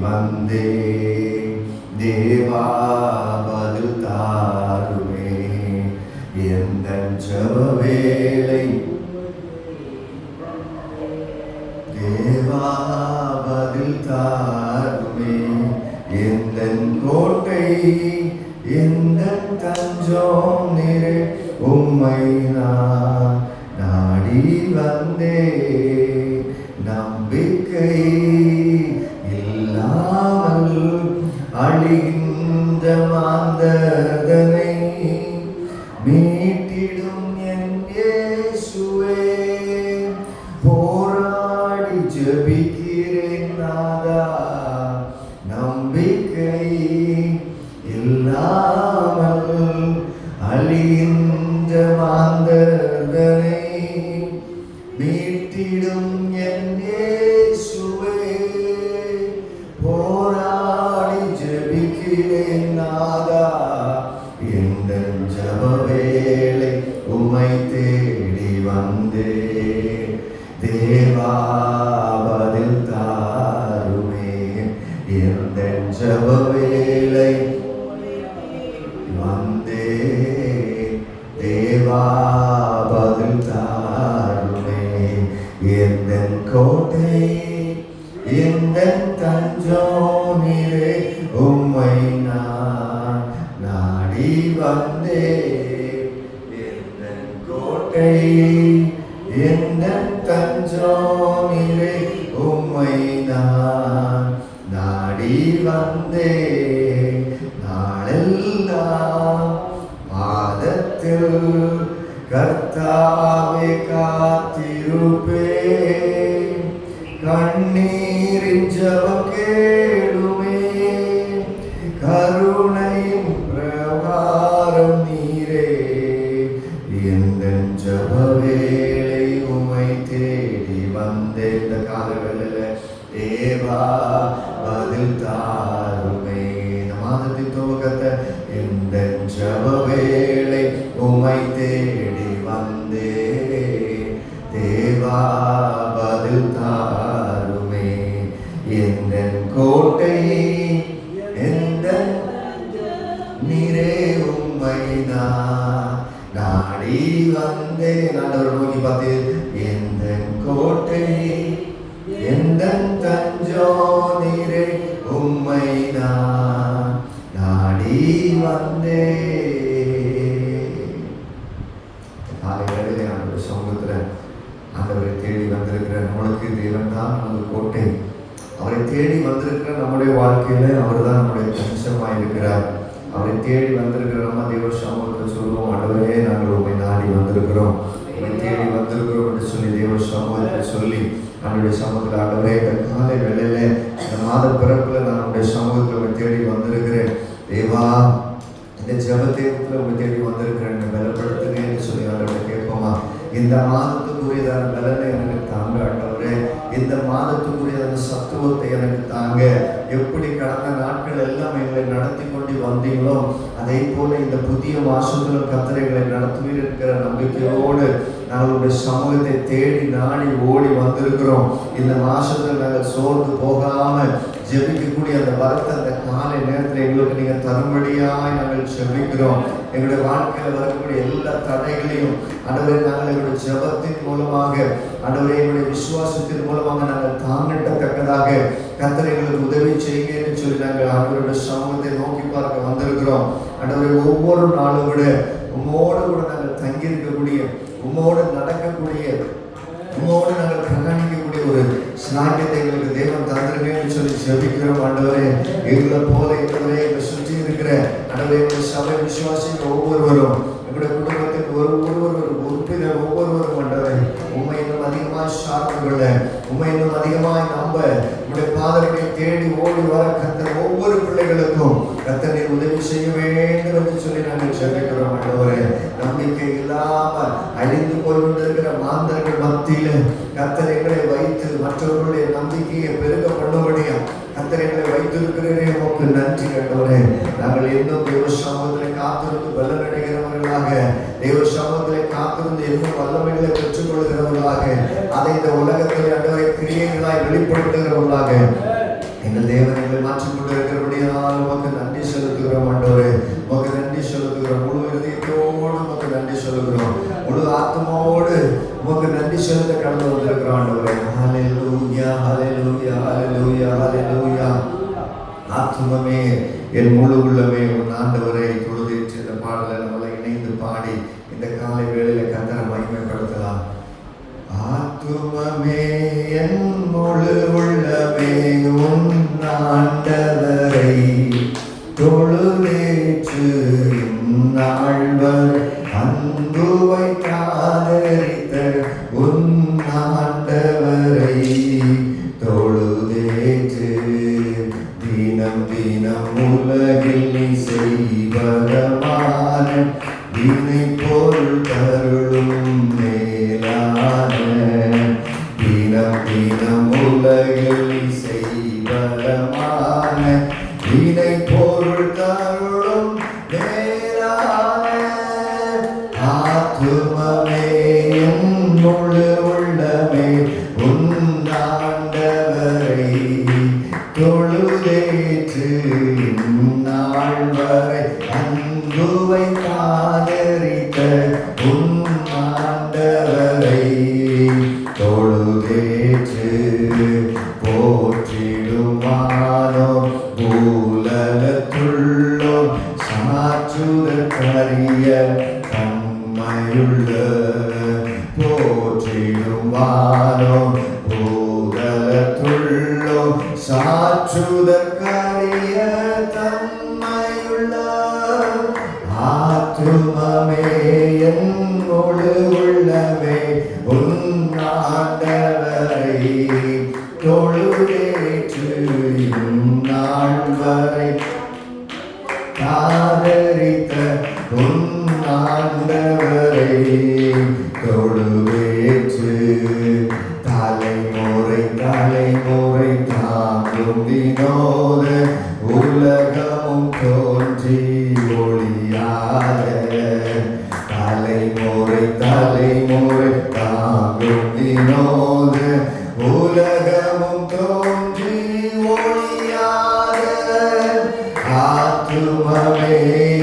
வந்தே தேவா பதில் தாருமே எந்தன் ஜெப வேளை தேவா பதில் தாருமே எந்தன் கோட்டை எந்தன் தஞ்சம் நீரே உம்மை நான் நாடி வந்தே நம்பிக்கை இல்லாமல் அழிகின்ற மாந்ததனை மீட்டிடும் என் இயேசுவே போராடி ஜெபிக்கிறேன் நாதா நம்பிக்கை இல்லாமல் அழிகின்ற மாந்ததனை மீட்டிடும் என் இயேசுவே போராடி ஜெபிக்கிறேன் நாதா எந்தன் ஜெப வேளை உம்மை தேடி வந்தே தேவா பதில் தாருமே எந்தன் ஜெப வேளை வந்தே தேவா பதில் தாருமே எந்தன் கோட்டை எந்தன் தஞ்சம் நீரே உம்மை நான் நாடி வந்தே எந்தன் கோட்டை எந்தன் தஞ்சம் நீரே உம்மை நான் நாடி வந்தே நாளெல்லாம் பாதத்தில் கர்த்தாவே காத்திருப்பே கண்ணீரின் ஜெபம் கேளுமே கருணையின் பிரகாரம் நீரே எந்தன் ஜெப வேளை உம்மை தேடி வந்தே இந்த காலங்களில் தேவா பதில் தாருமே இந்த மாதத்தின் துவக்கத்தை எந்தன் ஜெப வேளை உம்மை தேடி வந்தே தேவா பதில் தாருமே எந்தன் கோட்டை எந்தன் நீரே உம்மை நான் நாடி வந்தே ஆண்டவர் நோக்கி பார்த்து எந்தன் கோட்டை எந்தன் தஞ்சம் நீரே உம்மை நான் நாடி வந்தே காலையிலே ஆண்டவர் சமூகத்தில் ஆண்டவரை தேடி வந்திருக்கிற நம்மளுக்கு தேவன் தான் நமது கோட்டை அவரை தேடி வந்திருக்கிற நம்முடைய வாழ்க்கையில அவர் தான் நம்முடைய தஞ்சமாக இருக்கிறார் அவரை தேடி வந்திருக்கிற நம்ம தேவ சமூகத்தில் சொல்லுவோம் ஆண்டவரே நாங்கள் உண்மை நாடி வந்திருக்கிறோம் உண்மை தேடி வந்திருக்கிறோம் என்று சொல்லி தேவ சமூகத்தில் சொல்லி நம்முடைய சமூகத்தில் ஆண்டவரே இந்த காலை வேளையில இந்த மாத பிறப்புல நான் நம்முடைய சமூகத்தில் உண்மை தேடி வந்திருக்கிறேன் தேவா இந்த ஜெபத்தேவத்தில் உண்மை தேடி வந்திருக்கிறேன் பலப்படுத்துகிறேன்னு சொல்லி ஆண்டவரை கேட்போமா இந்த மாதத்துக்குரியதான பலனை எனக்கு தாங்க ஆண்டவரே இந்த மாதத்துக்குரியதான சத்துவத்தை எனக்கு தாங்க எப்படி கடந்த நாட்கள் எல்லாம் எங்களை நடத்தி கொண்டு வந்தீங்களோ அதே போல இந்த புதிய மாசத்திலும் கர்த்தரை நடத்துவீர் இருக்கிற நம்பிக்கையோடு நாங்களுடைய சமூகத்தை தேடி நாடி ஓடி வந்திருக்கிறோம் இந்த மாசத்துல நாங்கள் சோர்ந்து போகாம ஜெபிக்கக்கூடிய அந்த வரத்தை அந்த காலை நேரத்தில் எங்களுக்கு நீங்க தரும்படியாய் நாங்கள் ஜெபிக்கிறோம் எங்களுடைய வாழ்க்கையில் வரக்கூடிய எல்லா தடைகளையும் ஆண்டவரே நாங்கள் எங்களுடைய ஜெபத்தின் மூலமாக ஆண்டவரே எங்களுடைய விசுவாசத்தின் மூலமாக நாங்கள் தாங்கட்டத்தக்கதாக கர்த்தர் எங்களுக்கு உதவி செய்யுங்கன்னு சொல்லி நாங்கள் ஆண்டவருடைய சமூகத்தை நோக்கி பார்க்க வந்திருக்கிறோம் ஆண்டவரே ஒவ்வொரு நாளும் விட உம்மோடு கூட நாங்கள் தங்கி இருக்கக்கூடிய உம்மோடு நடக்கக்கூடிய உம்மோடு நாங்கள் பிரயாணிக்கக்கூடிய ஒரு ஸ்நாக்கியத்தை எங்களுக்கு தேவன் தந்திருக்கேன்னு சொல்லி ஜெபிக்கிறோம் ஆண்டவரே எங்களை போல எங்களை சுற்றி இருக்கிற ஆண்டவரே எங்களுடைய சபை விசுவாசிகள் ஒவ்வொருவரும் எங்களுடைய குடும்பத்தின் ஒவ்வொரு உறுப்பினர் ஒவ்வொருவரும் ஆண்டவரே உண்மை இன்னும் அதிகமாக சார்ந்து கொள்ள உண்மை இன்னும் அதிகமாக நம்ப உங்களுடைய பாதத்தை தேடி ஓடி வர கர்த்தர் ஒவ்வொரு பிள்ளைகளுக்கும் கர்த்தரை உதவி செய்ய வேண்டும் என்று சொல்லி நாங்கள் ஜெபிக்கிறோம் ஆண்டவரே நம்பிக்கை இல்லாமல் அழிந்து போய்கொண்டிருக்கிற மாந்தர்கள் மத்தியில கர்த்தர் எங்களை வைத்து மற்றவர்களுடைய நம்பிக்கையை பெருக பண்ணும்படியா கர்த்தர் எங்களை வைத்திருக்கிறேனே உமக்கு நன்றி ஆண்டவரே நாங்கள் இன்னும் தேவ சமூகத்திலே காத்திருந்து பலனடைகிறவர்களாக தேவ சமூகத்திலே காத்திருந்து இன்னும் வல்லமைகளை பெற்றுக் கொள்கிறவர்களாக அதை இந்த உலகத்தில் ஆண்டவரை கிரியைகளாய் வெளிப்படுத்துகிறவர்களாக எங்கள் தேவனை மாற்றிக்கொண்டு இருக்கிறபடியால் உமக்கு நன்றி செலுத்துகிறோம் ஆண்டவரே. உமக்கு நன்றி செலுத்துகிறோம். முழு இதயத்தோடு உமக்கு நன்றி சொல்லுகிறோம். முழு ஆத்மாவோடு உமக்கு நன்றி செலுத்த கடந்து வந்திருக்கிறோம் ஆண்டவரே. ஹல்லேலூயா ஹல்லேலூயா ஹல்லேலூயா ஹல்லேலூயா. ஆத்துமமே என் முழு உள்ளமே உன் ஆண்டவரை தொழுதேற்று இந்த பாடலை நம்மளை இணைந்து பாடி இந்த காலை வேளையில கர்த்தரை மகிமைப்படுத்தலாம். ஆத்துமமே என் முழு உள்ளமே உன் ஆண்டவரை தொழுதேற்று இந்நாள்வரை அன்புவை காதரித்த உன் ஆண்டவரை தொழுதேற்று தினம் தினம் உலகில் நீ செய்வதமான வினை பொருள் தருளும் மேலான தினம் தினம் உலகில் நீ செய்வதமான வினை பொருள் தருளும் மேலான ஆத்துமமே என் முழு உள்ளமே உன் ஆண்டவரை தொழுதேற்று இந்நாள் வரை அன்புவை காதரித்த உன் ஆண்டவரை தொழுதேற்று போற்றிடுமானோ பூலகத்துள்ளோ சாற்றுதற்கரிய தன்மையுள்ள போற்றிடுமானோ பூலகத்துள்ளோ சாற்றுதற்கரிய தன்மையுள்ள ஆத்துமமே என் முழு உள்ளமே உன் ஆண்டவரை தொழுதேற்று இந்நாள் வரை காதரித்த உன் ஆண்டவரை தொழுதேற்று தலைமுறை தலைமுறை தாங்கும் வினோத உலகமும் தோன்றி ஒளியாத தலைமுறை தலைமுறை தாங்கும் வினோத உலகமும் தோன்றி ஒளியாத ஆத்துமமே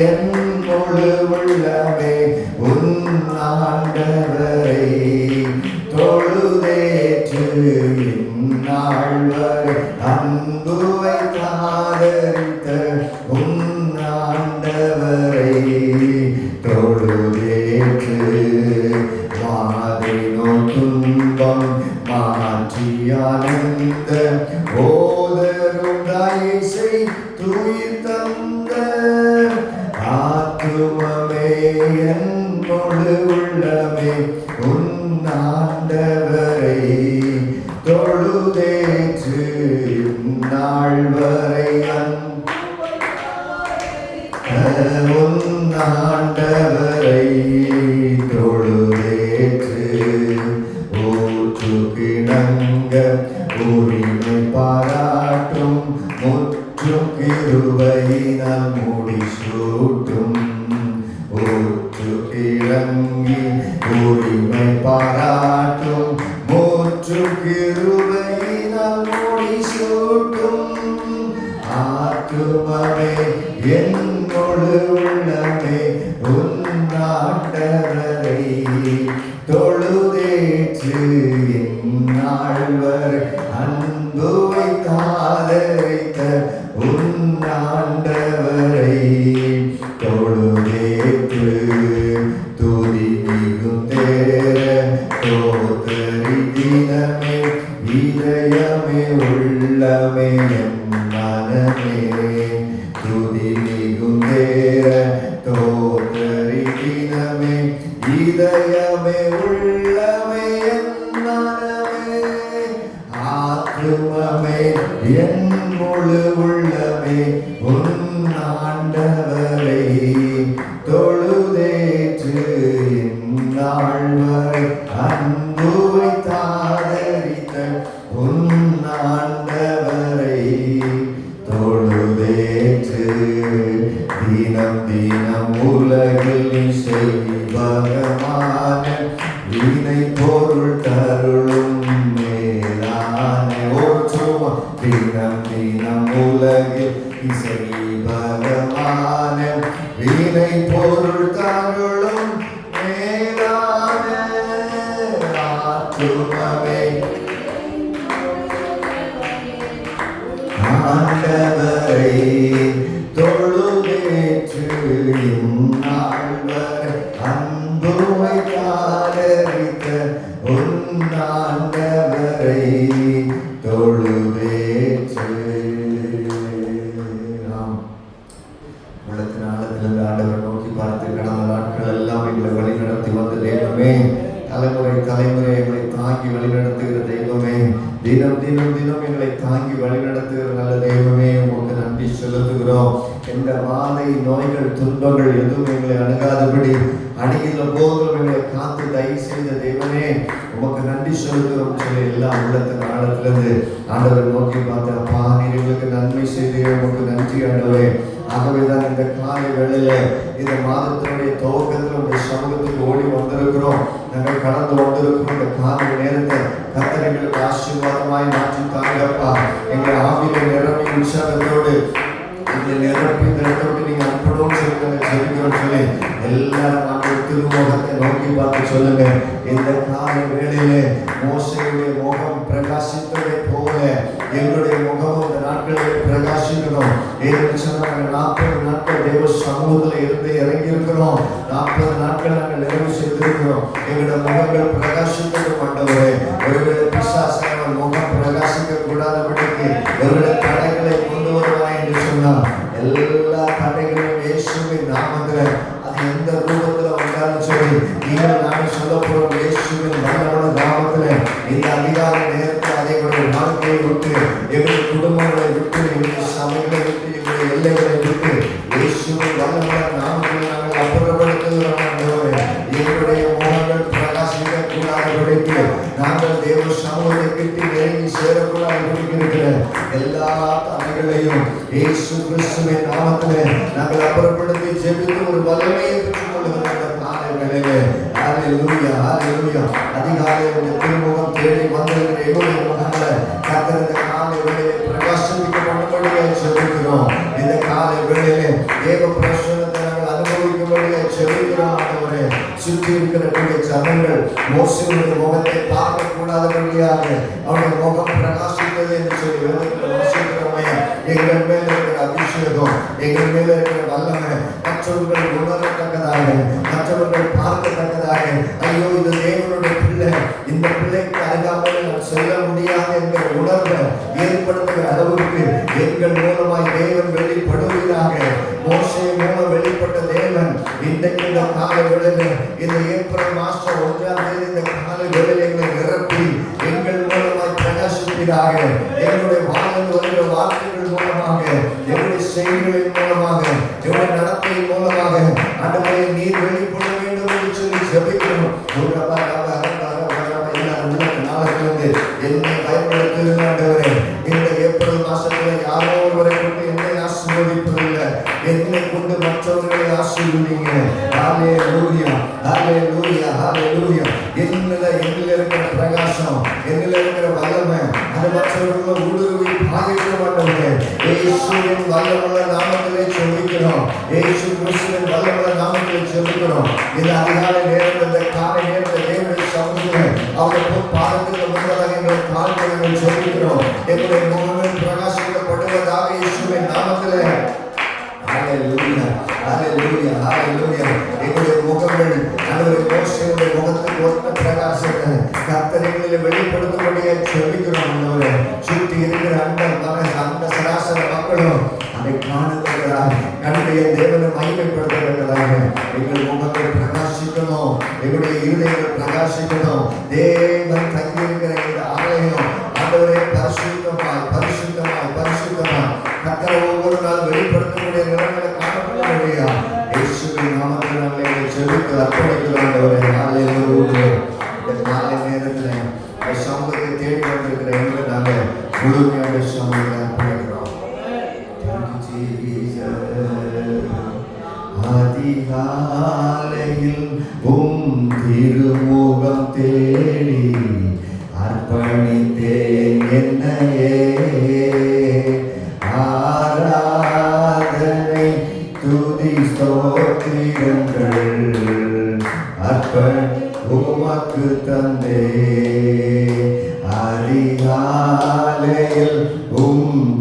என் முழு உள்ளமே உன் ஆண்டவரை தொழுதேற்று இந்நாள் வரை அன்புவை காதரித்த உன் ஆண்டவரை தொழுதேற்று வாதினோ துன்பம் மாற்றியானந்த ஓதரும் தயசை துயிர் தந்த ஆத்துமமே என் முழு உள்ளமே உன் ஆண்டவரை தொழுதேற்று இந்நாள் வரை உன் ஆண்டவரை தொழுதேற்று ஊற்று கிணங்க உரிமை பாராட்டும் முற்றும் கிருபையினால் முடிசூட்டும் ஊற்று கிழங்கி உரிமை பாராட்டும் முற்றும் கிருபையினால் முடிசூட்டும் ஆத்துமமே என் முழு உள்ளமே உன் ஆண்டவரை தொழுதேற்று இந்நாள் வரை அன்புவை காதரித்த உன் ஆண்டவரை தொழுதேற்று துதி மிகும் தேர தோதரி தினமே இதயமே உள்ளமே என் மனமே துதி மிகும் தேர தோதரி தினமே இதயமே உள்ளமே என் மனமே ஆத்துமமே என் முழு உள்ளமே உன் ஆண்டவரை தொழுதேற்று இந்நாள் வரை அன்புவை காதரித்த உன் ஆண்டவரை தொழுதேற்று தினம் தினம் உலகில் நீ செய்வகமான வினை பொருள் தருளும் மேலான ஓற்றுமா தினம் தினம் இசை பலமான வீணை பொருள் தாங்களும் மேலான ஆத்துமமே ஆண்டவரை தொழுதேற்று இந்நாள்வரை அன்புமை காலரித்த உன்னாண்டவரை தொழுதேற்று. உள்ளத்தின் ஆழத்திலிருந்து ஆண்டவர் நோக்கி பார்த்து கடந்த நாட்கள் எல்லாம் எங்களை வழி நடத்தி வந்த தெய்வமே, தலைமுறை தலைமுறை எங்களை தாங்கி வழிநடத்துகிற தெய்வமே, தினம் தினம் தினம் எங்களை தாங்கி வழிநடத்துகிற நல்ல தெய்வமே, உங்களுக்கு நன்றி செலுத்துகிறோம். எந்த வாதை நோய்கள் துன்பங்கள் எதுவும் எங்களை அணுகாதபடி அணுகிற போதும் எங்களை காத்து தயவு செய்த தெய்வமே, உமக்கு நன்றி செலுத்துகிறோம் சொல்லி எல்லாம் உள்ளத்தின் ஆழத்திலிருந்து ஆண்டவர் நோக்கி பார்த்து அப்பா நீர் எங்களுக்கு நன்மை செய்து உமக்கு நன்றி ஆண்டவரே. ஆகவேதான் இந்த காலை வேளையில இந்த மாதத்தினுடைய துவக்கத்தில் உடைய சமூகத்துக்கு ஓடி வந்திருக்கிறோம். நாங்கள் கடந்து வந்திருக்கிறோம். இந்த காலை நேரத்தை கர்த்தர் எங்களுக்கு ஆசீர்வாதமாய் மாற்றி தாங்கப்பா. எங்களை ஆவியில நிரம்பி உற்சாகத்தோடு எங்களை நிரப்பி இந்த இடத்தோடு நீங்க அனுப்பணும் சொல்லி நாங்கள் ஜெபிக்கிறோம் சொல்லி எல்லாரும் நாங்கள் திருமுகத்தை நோக்கி பார்த்து சொல்லுங்க. இந்த காலை வேளையிலே மோசேயுடைய முகம் பிரகாசித்ததை போல எங்களுடைய முகமும் இந்த நாட்களில் பிரகாசிக்கணும். ஏன்னு சொன்னாங்க 40 நாட்கள் தேவ சமூகத்தில் இருந்து இறங்கி இருக்கிறோம். 40 நாட்கள் நாங்கள் நிறைவு செய்திருக்கிறோம். எங்களுடைய முகங்கள் பிரகாசிக்க மாட்டவரே. ஒருவேளை பிசாசான முகம் பிரகாசிக்க கூடாதபடிக்கு ஒருவேளை தடைகளை கொண்டு வருவாய் என்று சொன்னார். எல்லா தடைகளையும் இயேசுவின் நாமத்தில் அது எந்த ரூபத்தில் வந்தாலும் சரி நீங்கள் நாங்கள் சொல்ல போறோம். இயேசுவின் வல்லமையுள்ள நாமத்தில் இந்த அதிகார நேரத்தில் அதை வாழ்க்கையை விட்டு எங்களுடைய குடும்பங்களை விட்டு எங்களுடைய சபைகளை விட்டு எங்களுடைய எல்லைகளை விட்டு இயேசுவின் வல்லமையுள்ள நாமத்தில் நாங்கள் அப்புறப்படுத்துகிறோம். எங்களுடைய முகங்கள் பிரகாசிக்க கூடாதபடிக்கு நாங்கள் தேவ சமூகத்தை கிட்டி நெருங்கி சேரக்கூடாது இருக்கிற எல்லா தடைகளையும் இயேசு கிறிஸ்துவின் நாமத்திலே நாங்கள் அப்புறப்படுத்தி ஜெபித்து ஒரு வல்லமையை பெற்றுக் கொள்ளுகிற காலை வேளையிலே ஹல்லேலூயா ஹல்லேலூயா. அதிகாலையில் திருமுகம் தேடி வந்திருக்கிற எங்களுடைய முகங்களை கர்த்தர் இந்த காலை வேளையிலே பிரகாசிக்க பண்ணும்படியாக ஜெபிக்கிறோம். இந்த காலை வேளையிலே தேவ பிரசன்னத்தை நாங்கள் அனுபவிக்கும்படியாக ஜெபிக்கிறோம். ஆண்டவரே, சுற்றி இருக்கிற ஜனங்கள் மோசேயுடைய முகத்தை பார்க்க கூடாதபடியாக அவருடைய முகம் பிரகாசித்தது என்று சொல்லி வாசிக்கிறோமே. எங்கள் மேல இருக்கிற அபிஷேகம், எங்கள் மேல இருக்கிற வல்லமை மற்றவர்கள் உணரத்தக்கதாக, மற்றவர்கள் பார்க்கத்தக்கதாக, ஐயோ இது தேவனுடைய பிள்ளை, இந்த பிள்ளைக்கு அருகாமல் நாம் செல்ல முடியாது என்கிற உணர்வை ஏற்படுத்துகிற அளவுக்கு எங்கள் மூலமாய் தேவன் வெளிப்படுவீராக. மோசே மூலம் வெளிப்பட்ட தேவன் இன்றைக்கு இந்த காலை வேளையில் இந்த ஏப்ரல் மாதம் 1ஆம் தேதி இந்த காலை வேளையில் எங்களை நிரப்பி எங்கள் மூலமாய் பிரகாசிப்பீராக. எங்களுடைய வாழ்ந்து வருகிற வார்த்தைகள் மூலமாக, எங்களுடைய செய்திகளின் மூலமாக, எங்களுடைய நடத்தையின் மூலமாக ஆண்டவரே நீர் வெளிப்பட வேண்டும் என்று சொல்லி ஜெபிக்கிறோம். நாளிலிருந்து என்னை பயன்படுத்துகிற ஆண்டவரே, இந்த ஏப்ரல் மாசத்தில் யாரோ ஒருவரை கொண்டு என்னை ஆசீர்வதிப்பதில்லை, என்னை கொண்டு மற்றவர்களை ஆசீர்வதிங்க. ஹல்லேலூயா ஹல்லேலூயா ஹல்லேலூயா. என்னில் இருக்கிற பிரகாசம், என்னில் இருக்கிற வல்லமை அது மற்றவர்கள் ஊடுருவி பாதிக்க மாட்டவங்க. இயேசுவின் வல்லமுள்ள நாமத்திலே ஜெபிக்கிறோம். இயேசு கிறிஸ்துவின் வல்லமுள்ள நாமத்திலே ஜெபிக்கிறோம். இந்த அதிகாலை நேரத்தில், இந்த காலை நேரத்தில் தேவனுடைய சமூகத்தில் அவருடைய பாதத்துக்கு முன்னதாக எங்கள் கால்களை ஜெபிக்கிறோம். எங்களுடைய முகங்கள் பிரகாசிக்கப்படுவதாக இயேசுவின் நாமத்திலே. ஹல்லேலூயா ஹல்லேலூயா ஹல்லேலூயா. எங்களுடைய முகங்கள் ஆண்டவரே மோசேயுடைய முகத்துக்கு ஒத்த பிரகாசத்தை கர்த்தர் எங்களில் வெளிப்படுத்தும்படியாக ஜெபிக்கிறோம். ஆண்டவரே, சுற்றி இருக்கிற அந்த சராசர மக்களும் அதை காணுகிறார். கண்டைய தேவனை மகிமைப்படுத்துகிறதாக எங்கள் முகங்கள் பிரகாசிக்கணும், எங்களுடைய இருதயங்கள் பிரகாசிக்கணும். தேவன் தங்கியிருக்கிற இந்த ஆலயம் ஆண்டவரே பரிசுத்தமாய் பரிசுத்தமாய் பரிசுத்தமாய் கர்த்தர் ஒவ்வொரு நாள் வெளிப்படுத்தக்கூடிய நிலங்களை காணப்பட முடியா. இயேசுவின் நாமத்தில் நாங்கள் எங்களை ஜெபித்து அர்ப்பணிக்கிறோம். ஆண்டவரே, ஹல்லேலூயா. இந்த காலை நேரத்தில் சமூகத்தை தேடி வந்திருக்கிற எங்களை நாங்கள் முழுமையாக சமூகத்தை அர்ப்பணிக்கிறோம். அதிகாலையில் திருமுகம் தேடி அர்ப்பணித்தேன் என்னையே ஆராதனை உமக்கு தந்தே அதிகாலையில்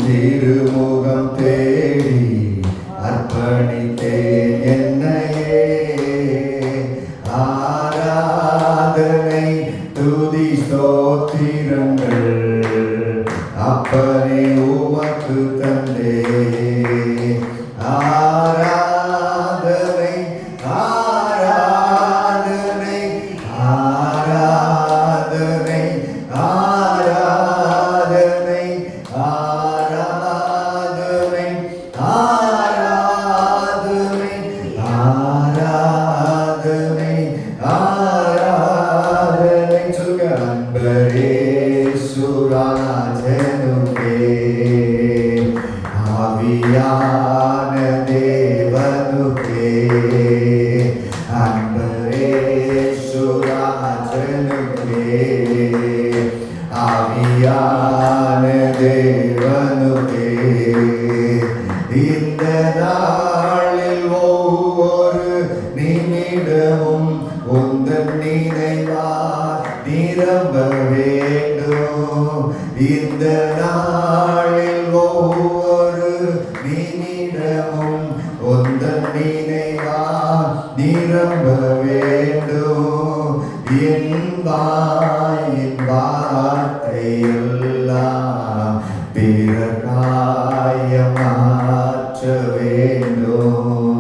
திருமுகம் தேடி அர்ப்பணித்தேன் என்னையே ஆராதனை துதி ஸ்தோத்திரங்கள் அப்பனே உமக்கு தந்தே ஆராதனை ஆராதனை ஆராதனை ஆராதனை ஆராதனை ஆராதனை ஆராதனை ஆராதனை சொல்லுங்க அன்பரே சுராஜனுக்கே ஆவியான தேவனுக்கே அன்பரே சுராஜனுக்கே ஆவியான தேவனுக்கே இந்த நாளில் ஒவ்வொரு நிமிடமும் உந்தன் நினைவால் நிரம்ப வேண்டும் இந்த நாளில் ஒவ்வொரு நிமிடமும் உந்தன் நினைவால் நிரம்ப வேண்டும் என் வாயின் வார்த்தை எல்லாம் பிறர் காயமாற்ற வேண்டும்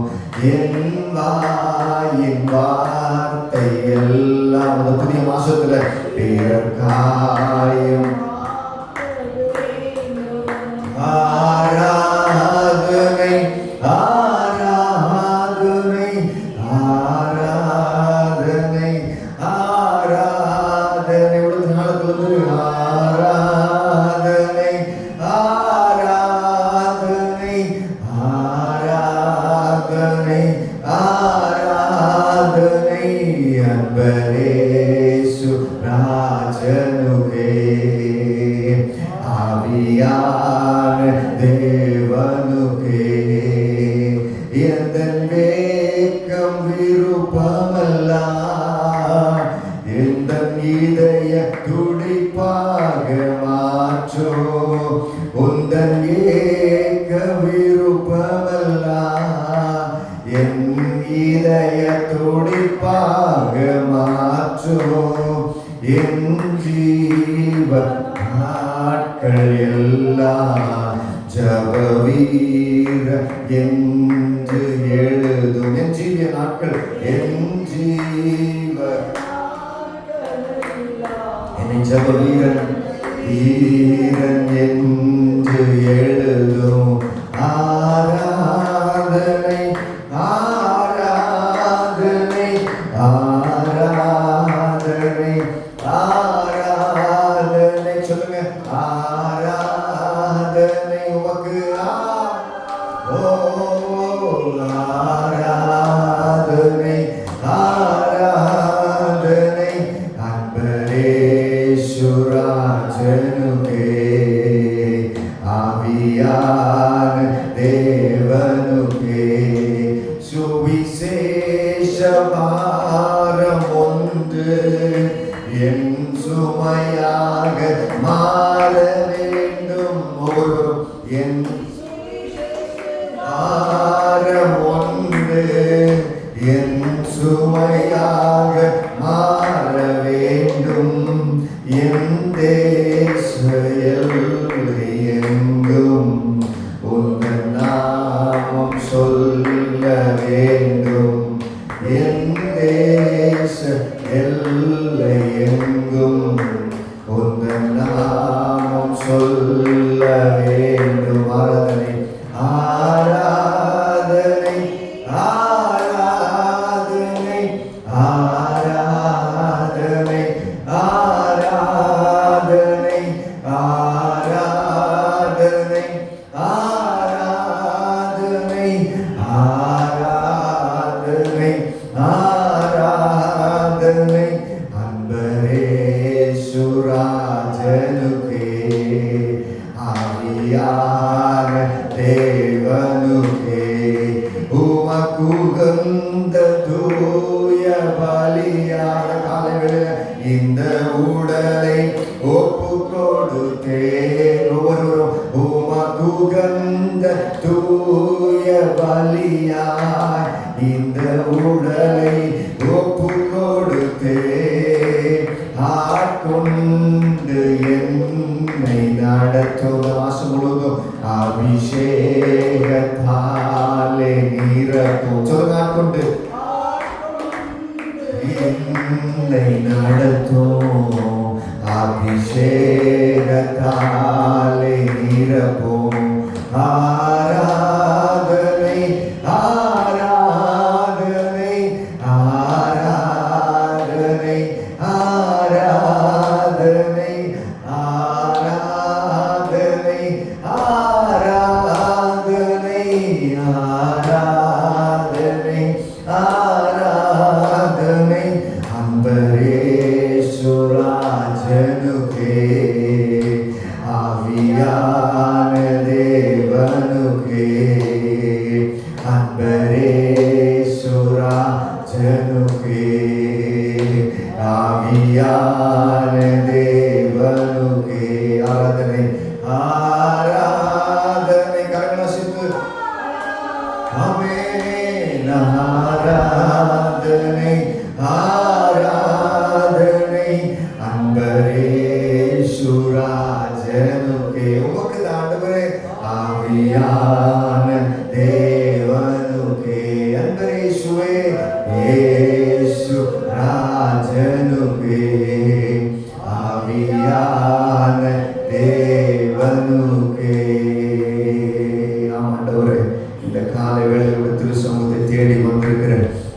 என் வாயின் வார்த்தை எல்லாம் அந்த புதிய மாசத்துல பிறர் காயம் ஆராதனை ஆராதனை ஆராதனை ஆராதனை உலக நாளுக்கு ஆராதனை ஆராதனை ஆராதனை ஆராதனை அன்பரே சுராஜனுக்கே ஆவியான தேவனுக்கே எந்தன் வேக்கம் விருப்பமல்ல எந்தன் இதய துடிப்பாக மாற்றோ உந்தன் ஏக்க விருப்பமல்ல என் இதய துடிப்பாக மாற்றோ என் ஜீவ நாட்கள் எல்லாம் ஜப வீர என்று எழுதும் என் ஜீவ நாட்கள் என் ஜீவ என்னை ஜப வீரன் வீரன் என்று எழுதும் ஆராதனை ஆராதனை ஆராதனை ஆராதனை சொல்லுங்க ஆராதனை உமக்கு ஆராதனை ஆராதனை அன்பரே சுராஜனுக்கே ஆவியான தேவனுக்கே சுவிசேஷ பாரம் ஒன்று என் சுமையாக மாற வேண்டும் ஒரு என் பாரம் ஒன்று என் சுமையாக மாற வேண்டும் என் தேச எல்லை எங்கும் உந்தன் நாமம் சொல்ல வேண்டும் என் தேச எல்லை எங்கும் உந்தன் நாமம் சொல்ல வேண்டும் ஆராதனை ஆராதனை ஆராதனை உகந்த தூய பலியாய் இந்த உடலை ஒப்பு கொடுத்தே ஆட்கொண்டு என்னை நடத்தும் மாசம் முழுவதும் அபிஷேகத்தாலே நிரப்பும். சொல்லுங்க, ஆட்கொண்டு என்னை நடத்தும் அபிஷேகத்தாலே நிரப்பும். ஆராதனை ஆராதனை ஆராதனை ஆராதனை ஆராதனை ஆராதனை ஆராதனை ஆராதனை அன்பரேசுராஜனுக்கே ஆவியான தேவனுக்கே அன்பரேசுராஜனுக்கே ஆவியான தேவனுக்கே ஆராதனை ஆராதனை கரங்களாசித்து ஆமென். ஆராதனை ஆராதனை அன்பரேசுராஜனுக்கே உமக்கு ஆண்டவரே ஆவியான தேவனுக்கே அன்பரேசுவே இயேசு ராஜனுக்கே ஆவியான தேவனுக்கே. ஆண்டவரே, இந்த காலை வேளையோட திரு சமூகத்தை தேடி வந்திருக்கிற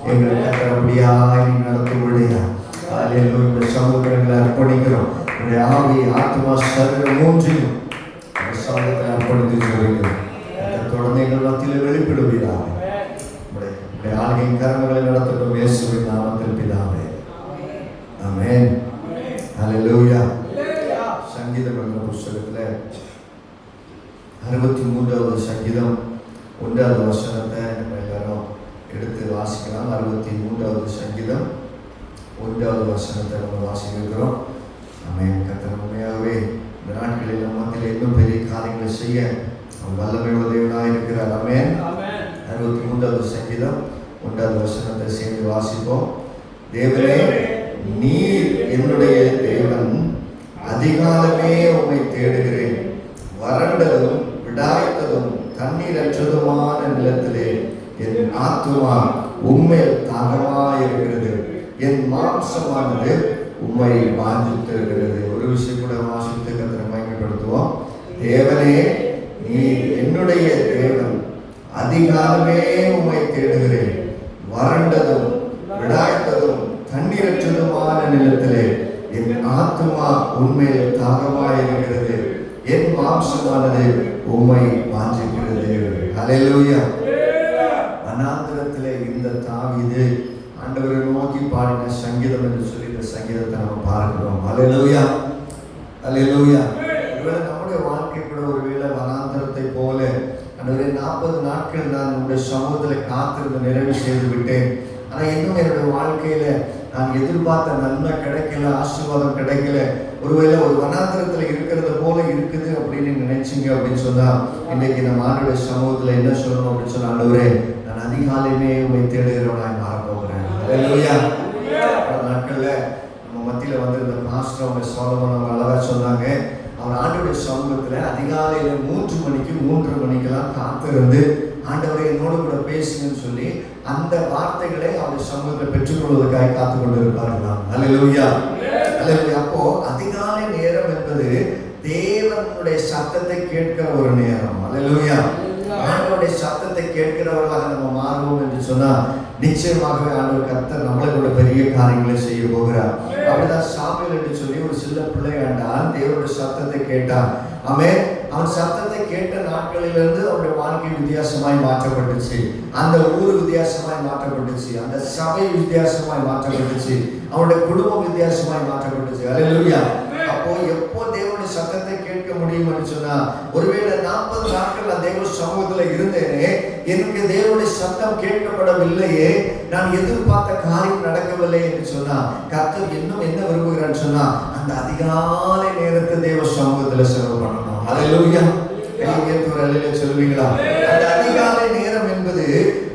எங்களை கத்தரப்படியாய் நடத்தும்படியா அல்லேலூயா சமூகங்களை அர்ப்பணிக்கிறோம். உடைய ஆவி ஆத்மா சரீரம் மூன்றையும் சமூகத்தை அர்ப்பணித்து சொல்கிறோம். தொடர்ந்து எங்கள் மத்தியில் வெளிப்படுவீராக. உடைய ஆளுகையின் கரங்களை நடத்தட்டும் இயேசுவின் நாமத்தில் பிதாவே. ஆமென். அல்லேலூயா. சங்கீதம் என்ற புத்தகத்தில் 63வது சங்கீதம் 1வது வசனத்தை நம்ம எல்லாரும் எடுத்து வாசிக்கலாம். 63வது சங்கீதம் 1வது வசனத்தை நம்ம வாசிக்கிறோம். ஆமென். கர்த்தர் உண்மையாகவே இந்த நாட்களில் நம்ம மத்தியில் இன்னும் பெரிய காரியங்களை செய்ய அவர் வல்லமை உதவியாக இருக்கிறார். ஆமென். 63வது சங்கீதம் 1வது வசனத்தை சேர்ந்து வாசிப்போம். தேவனே, நீர் என்னுடைய தேவன், அதிகாலமே உம்மை தேடுகிறேன். வறண்டதும் விடாய்த்ததும் தண்ணீரற்றதுமான நிலத்திலே என் ஆத்துமா உம்மில் தாகமாயிருக்கிறது. என் மாம்சமானது உம்மை வாஞ்சித்திருக்கிறது. ஒரு விஷயம் கூட வாசித்து கர்த்தரை மகிமைப்படுத்துவோம். தேவனே, நீர் என்னுடைய தேவன், அதிகாலமே உம்மை தேடுகிறேன். வறண்டதும் விடாய்த்ததும் தண்ணீரற்றதுமான நிலத்திலே என் ஆத்துமா உண்மையில் தாகமாயிருக்கிறது. என் மாம்சமானது உம்மை வாஞ்சிக்கிறது. அல்லேலூயா. வனாந்திரத்திலே இந்த தாவீது ஆண்டவரை நோக்கி பாடின சங்கீதம் என்று சொல்லி இந்த சங்கீதத்தை நம்ம பார்க்கிறோம். அல்லேலூயா, அல்லேலூயா. ஒருவேளை நம்முடைய வாழ்க்கை கூட ஒருவேளை வனாந்திரத்தை போல ஆண்டவரே 40 நாட்கள் நான் உங்களுடைய சமூகத்தில் காத்திருந்து நிறைவு செய்து விட்டேன். ஆனால் இன்னும் என்னுடைய வாழ்க்கையில நான் எதிர்பார்த்த நன்மை கிடைக்கல, ஆசீர்வாதம் கிடைக்கல, ஒருவேளை ஒரு வனாந்திரத்தில் இருக்கிறது போல இருக்குது அப்படின்னு நினைச்சிங்க அப்படின்னு சொன்னா இன்னைக்கு நம்ம ஆண்டவருடைய சமூகத்தில் என்ன சொல்லணும் அப்படின்னு சொன்னா, ஆண்டவரே, நான் அதிகாலையுமே உம்மை தேடுகிறவனாய் மாறப்போகிறேன். அல்லேலூயா. நாட்கள்ல நம்ம மத்தியில வந்து இந்த பாஸ்டர் அவங்க சோலமன் அவங்க அழகா சொன்னாங்க, அவர் ஆண்டவருடைய சமூகத்துல அதிகாலையில 3 மணிக்கு 3:30 மணிக்கெல்லாம் காத்திருந்து ஆண்டவரை என்னோடு கூட பேசுங்கன்னு சொல்லி அந்த வார்த்தைகளை அவருடைய சமூகத்தில் பெற்றுக்கொள்வதற்காக காத்து கொண்டு இருப்பார்களாம். அல்லேலூயா, அல்லேலூயா. அப்போ அதிகாலை நேரம் என்பது தேவனுடைய சத்தத்தை கேட்கிற ஒரு நேரம். அல்லேலூயா. ஆண்டவருடைய சத்தத்தை கேட்கிறவர்களாக நம்ம மாறுவோம் என்று சொன்னா நிச்சயமாகவே ஆண்டவர் கர்த்தர் நம்மளை கூட பெரிய காரியங்களை செய்ய போகிறார். அப்படிதான் சாமுவேல் என்று சொல்லி ஒரு சின்ன பிள்ளை ஆண்டான் தேவனுடைய சத்தத்தை கேட்டான். ஆமென். அவன் சத்தத்தை கேட்ட நாட்களிலிருந்து அவருடைய வாழ்க்கை வித்தியாசமாய் மாற்றப்பட்டுச்சு. அந்த ஊர் வித்தியாசமாய் மாற்றப்பட்டுச்சு. அந்த சபை வித்தியாசமாய் மாற்றப்பட்டுச்சு. அவனுடைய குடும்பம் வித்தியாசமாய் மாற்றப்பட்டுச்சு. அல்லேலூயா. அப்போ எப்போ தேவனுடைய சத்தத்தை கேட்க முடியும் என்று சொன்னா, ஒருவேளை 40 நாட்கள் நான் தேவ சமூகத்தில் இருந்தேனே, எனக்கு தேவனுடைய சத்தம் கேட்கப்படவில்லையே, நான் எதிர்பார்த்த காரியம் நடக்கவில்லை என்று சொன்னா, கர்த்தர் இன்னும் என்ன விரும்புகிறான்னு சொன்னா, அந்த அதிகாலை நேரத்தை தேவ சமூகத்தில் செலவு பண்ணணும். அல்லேலூயா. ஒரு அல்லேலூயா சொல்லுவீங்களா? அந்த அதிகாலை நேரம் என்பது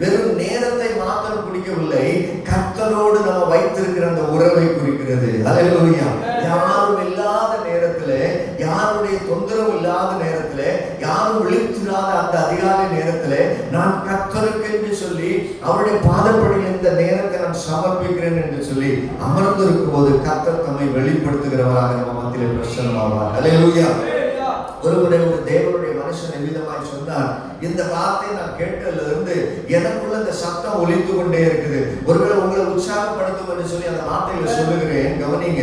வெறும் நேரத்தை மாத்திரம் குறிக்கவில்லை, கர்த்தரோடு நம்ம வைத்திருக்கிற அந்த உறவை குறிக்கிறது. அல்லேலூயா. யாரும் இல்லாத நேரத்துல, யாருடைய தொந்தரவு இல்லாத நேரத்துல, யாரும் விழித்திராத அந்த அதிகாலை நேரத்துல நான் கர்த்தருக்கு என்று சொல்லி அவருடைய பாதப்படியில் இந்த நேரத்தை நான் சமர்ப்பிக்கிறேன் என்று சொல்லி அமர்ந்திருக்கும் போது கர்த்தர் தம்மை வெளிப்படுத்துகிறவராக நம்ம மத்தியிலே பிரசன்னமாவார். அல்லேலூயா. ஒருமுறை ஒரு தேவனுடைய மனுஷன் எவ்விதமாய் சொன்னார், இந்த வார்த்தையை நான் கேட்டதிலிருந்து எனக்குள்ள இந்த சத்தம் ஒலித்து கொண்டே இருக்குது. ஒருவேளை உங்களை உற்சாகப்படுத்தும் என்று சொல்லி அந்த வார்த்தைகளை சொல்லுகிறேன், கவனிங்க.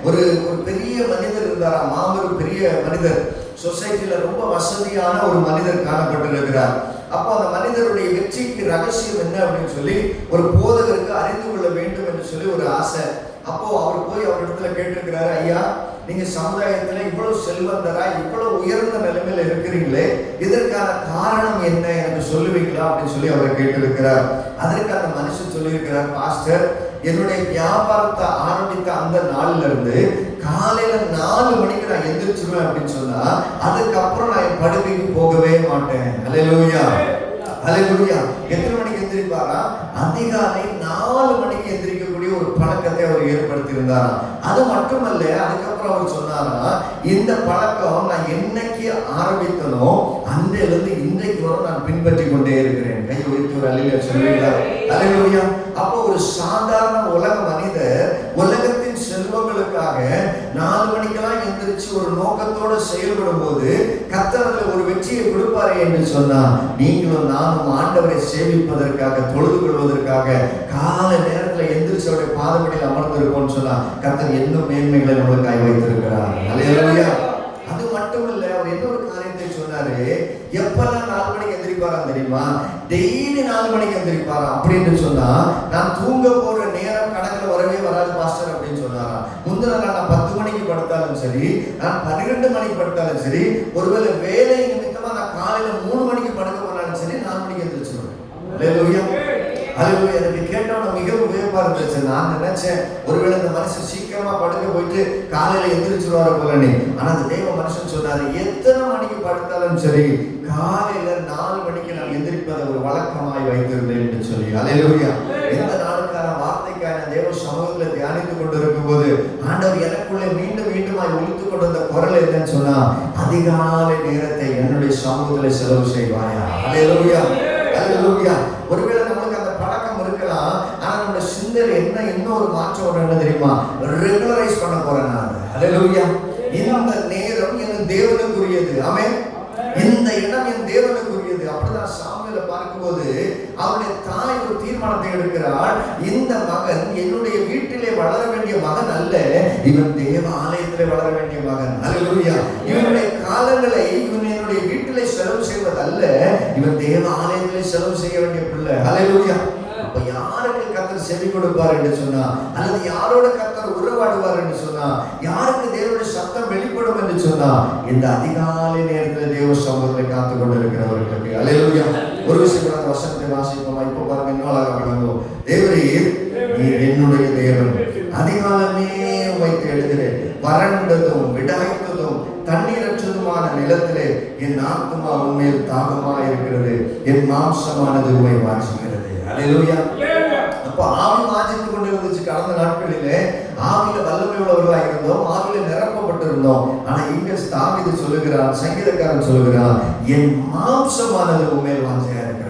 ஒரு பெரிய மனிதர் இருந்தாரா, மாபெரும் பெரிய மனிதர். சொசைட்டில ரொம்ப வசதியான ஒரு மனிதர் காணப்பட்டிருக்கிறார். அப்போ அந்த மனிதருடைய வெற்றிக்கு ரகசியம் என்ன அப்படின்னு சொல்லி ஒரு போதகருக்கு அறிந்து கொள்ள வேண்டும் என்று சொல்லி ஒரு ஆசை. அப்போ அவர் போய் அவர் இடத்துல கேட்டிருக்கிறாரு, ஐயா, நீங்க சமுதாயத்துல இவ்வளவு செல்வந்தரா, இவ்வளவு உயர்ந்த நிலைமையில இருக்கிறீங்களே, இதற்கான காரணம் என்ன, எனக்கு சொல்லுவீங்களா அப்படின்னு சொல்லி அவரை கேட்டிருக்கிறார். அதற்கு அந்த மனுஷன் சொல்லியிருக்கிறார், பாஸ்டர், என்னுடைய வியாபாரத்தை ஆரம்பித்த அந்த நாள்ல இருந்து காலையில 4 மணிக்கு நான் எந்திரிச்சிருவேன் அப்படின்னு சொன்னா அதுக்கப்புறம் நான் என் படுக்கைக்கு போகவே மாட்டேன். அல்லேலூயா, அல்லேலூயா. எத்தனை மணிக்கு எந்திரிப்பாரா? அதிகாலை 4 மணிக்கு எந்திரிக்கக்கூடிய ஒரு பழக்கத்தை அவர் ஏற்படுத்தி இருந்தாரா. அது மட்டுமல்ல, அதுக்கப்புறம் அவர் சொன்னாரா, இந்த பழக்கம் நான் என்னைக்கு ஆரம்பித்தனோ அன்றையிலிருந்து இன்றைக்கு வரை நான் பின்பற்றி கொண்டே இருக்கிறேன். கை உயர்த்தி ஒரு அல்லேலூயா சொல்லுவீங்களா? அல்லேலூயா. அப்போ ஒரு சாதாரண உலக மனிதர் உலகத்தின் செல்வங்களுக்காக 4 மணிக்கெல்லாம் எந்திரிச்சு ஒரு நோக்கத்தோடு செயல்படும் போது கர்த்தர் ஒரு வெற்றியை கொடுப்பாரே என்று சொன்னா, நீங்களும் நானும் ஆண்டவரை சேவிப்பதற்காக, தொழுது கொள்வதற்காக காலை நேரத்தில் எந்திரிச்சு அவருடைய பாதப்படியில் அமர்ந்திருக்கோம்னு சொன்னா கர்த்தர் இன்னும் மேன்மைகளை நம்மளுக்காய் வைத்திருக்கிறார். அல்லேலூயா. அது மட்டுமல்ல, அவர் இன்னொரு காரியத்தை சொன்னாரு, எப்பெல்லாம் 4 மணிக்கு எந்திரிப்பாரா தெரியுமா? டெய்லி 4 மணிக்கு எந்திரிப்பாரா. அப்படின்னு சொன்னா நான் தூங்க போற நேரம் கணக்குல வரவே வராது பாஸ்டர் அப்படின்னு சொன்னாரா. முந்தின நாள் நான் 10 மணிக்கு படுத்தாலும் சரி, நான் 12 மணிக்கு படுத்தாலும் சரி, ஒருவேளை வேலை நிமித்தமா நான் காலையில 3 மணிக்கு படுக்க போனாலும் சரி, 4 மணிக்கு எந்திரிச்சிருவேன். அல்லேலூயா, அல்லேலூயா. எனக்கு கேட்டவன மிகவும் வியப்பா இருந்துச்சு. நான் நினைச்சேன் ஒருவேளை இந்த மனுஷன் சீக்கிரமா படுக்க போயிட்டு காலையில எந்திரிச்சிருவாரு போலன்னு. ஆனா அந்த தேவ மனுஷன் சொன்னாரு, எத்தனை மணிக்கு படுத்தாலும் சரி காலையில 4 மணிக்கு நான் எந்திரிப்பதை ஒரு வழக்கமாய் வைத்திருந்தேன் என்று சொல்லி. அல்லேலூயா. இந்த நாளுக்கான வார்த்தைக்கான தேவ சமூகத்துல தியானித்துக் கொண்டிருக்கும் போது ஆண்டவர் எனக்குள்ளே மீண்டும் மீண்டுமாய் ஒலித்துக் கொண்டிருந்த குரல் என்னன்னு சொன்னா, அதிகாலை நேரத்தை என்னுடைய சமூகத்துல செலவு செய்வாயா. அல்லேலூயா, அல்லேலூயா. ஒருவேளை நமக்கு அந்த பழக்கம் இருக்கலாம், ஆனா நம்முடைய சிந்தனை என்ன, இன்னொரு மாற்றம் என்ன தெரியுமா? ரெகுலரைஸ் பண்ண போறேன் நான். அல்லேலூயா. இந்த நேரம் என் தேவனுக்குரியது. ஆமென். இந்த இடம் என் தேவனுக்குரியது. அப்படிதான் சாமுவேலை பார்க்கும்போது அவருடைய தாய் ஒரு தீர்மானத்தை எடுக்கிறாள், இந்த மகன் என்னுடைய வீட்டிலே வளர வேண்டிய மகன் அல்ல, இவன் தேவ ஆலயத்திலே வளர வேண்டிய மகன். அல்லேலூயா. இவனுடைய காலங்களை இவன் என்னுடைய வீட்டிலே செலவு செய்வதல்ல, இவன் தேவ ஆலயத்திலே செலவு செய்ய வேண்டிய பிள்ளை. அல்லேலூயா. அப்ப யாருக்கு கர்த்தர் செவி கொடுப்பார் என்று சொன்னா, அல்லது யாரோட கர்த்தர் உறவாடுவார் என்று சொன்னா, யாருக்கு தேவனுடைய சத்தம் வெளிப்படும் என்று சொன்னா, இந்த அதிகாலை நேரத்தில் தேவ சமூகத்தை காத்து கொண்டிருக்கிறவர்களுக்கு. அல்லேலூயா. ஒரு விஷயம் அந்த வசனத்தை வாசிப்போமா? இப்ப பாருங்க, இன்னும் அழகா விளங்கும். தேவரீர், நீர் என்னுடைய தேவன், அதிகாலமே உம்மை தேடுகிறேன், வறண்டதும் விடாய்த்ததும் தண்ணீரற்றதுமான நிலத்திலே என் ஆத்துமா உண்மையில் தாகமா இருக்கிறது, என் மாம்சமானது உம்மை வாஞ்சிக்கிறது. அல்லேலூயா. அப்ப ஆவி வாஞ்சித்துக் கொண்டிருந்துச்சு. கடந்த நாட்களிலே ஆவியில வல்லமை உள்ளவர்களாக இருந்தோம், ஆவியில நிரப்பப்பட்டிருந்தோம். ஆனா இங்க தாவீது சொல்லுகிறான், சங்கீதக்காரன் சொல்லுகிறான், என் மாம்சமானது உண்மையில் வாஞ்சியா இருக்கிறது.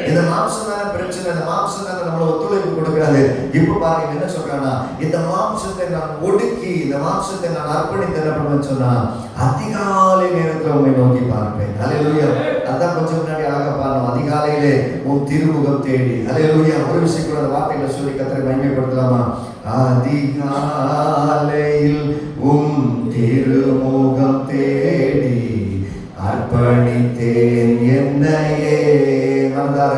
இந்த மாம்சம் தானே பிரச்சனை, இந்த மாம்சம் தானே நம்மள ஒத்துழைப்பு கொடுக்கிறாரு. இப்ப பாருங்க என்ன சொல்றானா, இந்த மாம்சத்தை நான் ஒடுக்கி, இந்த மாம்சத்தை நான் அர்ப்பணித்து என்ன பண்ணுவேன்னு சொன்னா, அதிகாலை நேரத்துல உண்மை நோக்கி பார்ப்பேன். அல்லேலூயா. அதான் கொஞ்சம் முன்னாடி அழகா பாருங்க, அதிகாலையிலே உன் திருமுகம் தேடி. அல்லேலூயா. ஒரு விஷயம் கூட அந்த வார்த்தைகளை சொல்லி கர்த்தரை மகிமைப்படுத்தலாமா? அதிகாலையில் உம் திருமுகம் தேடி அர்ப்பணித்தேன் என்னையே. வந்தார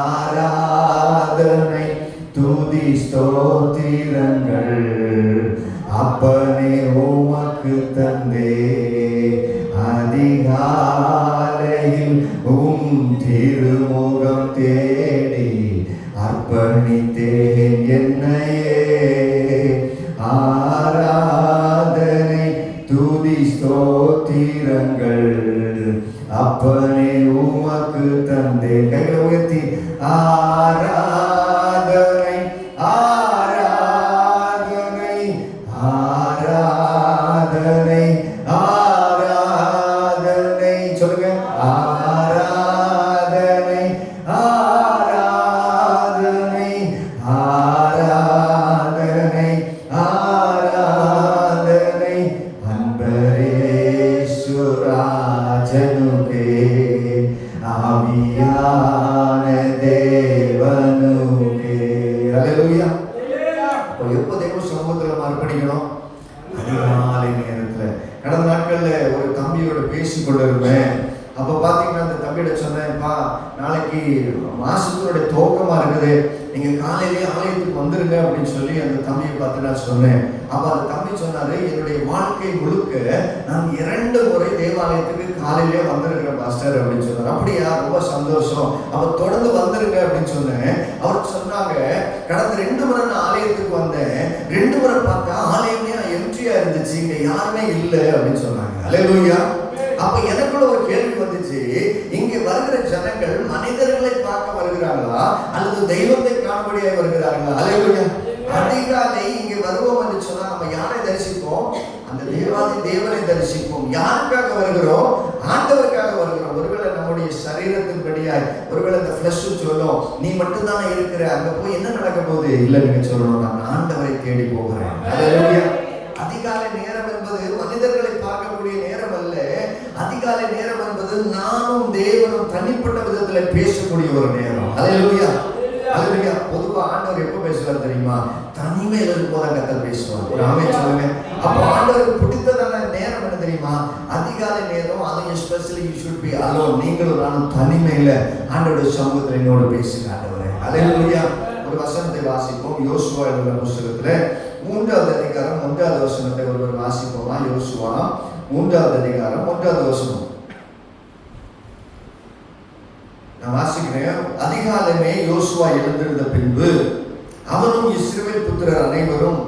ஆராதனை துதி ஸ்தோத்திரங்கள் அப்பனே உமக்கு தந்தே. அதிகாலையில் உம் திருமுகம் தேடி அர்ப்பணித்தேன் என்னையே. ஆராதனை துதி ஸ்தோத்திரங்கள் அப்பனே உமக்கு தந்தேன். கைகளை உயர்த்தி ஆராதனை ஆராதனை ஆராதனை ஆராதனை சொல்லுங்க. ஆராதனை ஆராதனை ஆராதனை ஆராதனை அன்பரேஸ்வராஜனுக்கே ஆவியான தேவனுக்கே. அல்லேலூயா. எப்போ தேவ சமூகத்துல அர்ப்பணிக்கணும்? அதிகாலை நேரத்துல. கடந்த நாட்கள்ல ஒரு தம்பியோட பேசி கொண்டிருந்தேன். அப்ப பாத்தீங்கன்னா அந்த தம்பியோட சொன்னேன்ப்பா, நாளைக்கு மாசத்தினுடைய துவக்கமா இருக்குது, நீங்க காலையிலேயே ஆலயத்துக்கு வந்துருங்க அப்படின்னு சொல்லி அந்த தம்பியை பார்த்து நான் சொன்னேன். அப்ப அந்த தம்பி சொன்னாரு, என்னுடைய வாழ்க்கை முழுக்க நான் 2 முறை தேவாலயத்துக்கு காலையிலேயே வந்திருக்கிறேன் பாஸ்டர் அப்படின்னு சொன்னார். அப்படியா, ரொம்ப சந்தோஷம், அப்ப தொடர்ந்து வந்துருங்க அப்படின்னு சொன்னேன். அவர் சொன்னாங்க, கடந்த 2 முறை நான் ஆலயத்துக்கு வந்தேன், 2 முறை பார்த்தா ஆலயமே எம்டியா இருந்துச்சு, இங்க யாருமே இல்லை அப்படின்னு சொன்னாங்க. அல்லேலூயா. அப்ப எனக்குள்ள ஒரு கேள்வி வந்துச்சு, இங்க வருகிற ஜனங்கள் மனிதர்களை பார்க்க வருகிறார்களா அல்லது தெய்வத்தை காணும்படியாக வருகிறார்களா? அல்லேலூயா. அதிகாலை இங்க வருவோம் என்று சொன்னா நம்ம யாரை தரிசிப்போம்? அந்த தேவாதி தேவனை தரிசிப்போம். யாருக்காக வருகிறோம்? ஆண்டவருக்காக வருகிறோம். ஒருவேளை நம்முடைய சரீரத்தின்படியாய், ஒருவேளை இந்த ஃப்ளஷ் சொல்லும், நீ மட்டும்தான் இருக்கிற, அங்க போய் என்ன நடக்க போகுது? இல்ல, நீங்க சொல்லணும், நான் ஆண்டவரை தேடி போகிறேன். அல்லேலூயா. அதிகாலை நேரம் என்பது மனிதர்களை பார்க்கக்கூடிய நேரம் அல்ல. அதிகாலை நேரம் என்பது நானும் தேவனும் தனிப்பட்ட விதத்துல பேசக்கூடிய ஒரு நேரம். அல்லேலூயா. அல்லேலூயா. பொதுவா ஆண்டவர் எப்ப பேசுவார் தெரியுமா? தனிமையில இருக்கும்போது கர்த்தர் பேசுவார். ஒரு ஆமென் சொல்லுங்க. அப்ப ஆண்டவருக்கு பிடித்ததான நேரம் என்ன தெரியுமா? அதிகாலை நேரம். அது especially you should be alone. நீங்களும் நானும் தனிமையில ஆண்டவருடைய சமூகத்துல என்னோட பேசுங்க ஆண்டவரே. அல்லேலூயா. ஒரு வசனத்தை வாசிப்போம். யோசுவா எழுதின புத்தகத்துல 3வது அதிகாரம் 1வது வசனத்தை ஒருவர் வாசிப்போமா? யோசுவா 3வது அதிகாரம் 1வது வசனம் நான் வாசிக்கிறேன். அதிகாலமே யோசுவா எழுந்திருந்த பின்பு அவனும் இஸ்ரவேல் புத்திரர் அனைவரும்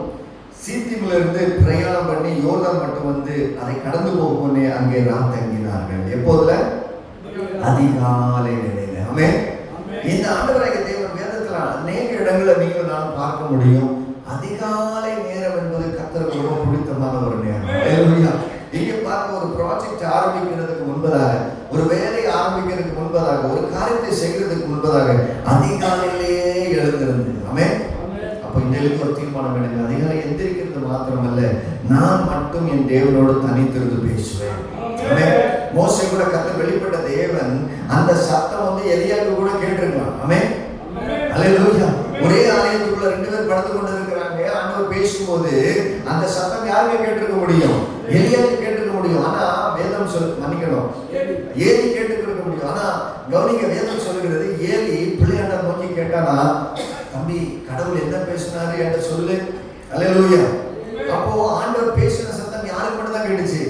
சீத்திமிலிருந்து பிரயாணம் பண்ணி யோர்தான் மட்டும் வந்து அதை கடந்து போகும் முன்னே அங்கே தங்கினார்கள். எப்போதுல? அதிகாலை நிலையில. ஆமென். இந்த ஆண்டவராகிய தேவன் வேதத்துல அநேக இடங்களை நீங்கள் நான் பார்க்க முடியும். அதிகாலை நேரம் என்பது கர்த்தருக்கு ரொம்ப பிடித்தமான ஒரு நேரம். அல்லேலூயா. இங்கே பார்க்க ஒரு ப்ராஜெக்ட் ஆரம்பிக்கிறதுக்கு முன்பதாக, ஒரு வேலை ஆரம்பிக்கிறதுக்கு முன்பதாக, ஒரு காரியத்தை செய்கிறதுக்கு முன்பதாக அதிகாலையிலேயே எழுந்திருந்து. ஆமென். அப்ப இன்றைக்கு ஒரு தீர்மானம் எடுங்க. அதிகாலை எந்திரிக்கிறது மாத்திரமல்ல, நான் மட்டும் என் தேவனோடு தனித்திருந்து பேசுவேன். ஆமென். மோசே கூட கர்த்தர் வெளிப்பட்ட தேவன் அந்த சத்தம் வந்து எலியாவுக்கு கூட கேட்டிருக்கலாம். ஆமென். அல்லேலூயா. ஒரே ஆலயத்துக்குள்ள 2 பேர் படுத்து கொண்டு இருக்கிறாங்க. ஆண்டவர் பேசும்போது அந்த சத்தம் யாருக்கு கேட்டிருக்க முடியும்? எலியாவுக்கு கேட்டிருக்க முடியும். ஆனா வேதம் மன்னிக்கணும், ஏலி கேட்டிருக்க முடியும். ஆனா கவனிக்க, வேதம் சொல்லுகிறது, ஏலி பிள்ளையாண்ட நோக்கி கேட்டானா, தம்பி கடவுள் என்ன பேசினாரு என்று சொல்லு. அல்லேலூயா. அப்போ ஆண்டவர் பேசின சத்தம் யாருக்கு மட்டும் தான் கேட்டுச்சு?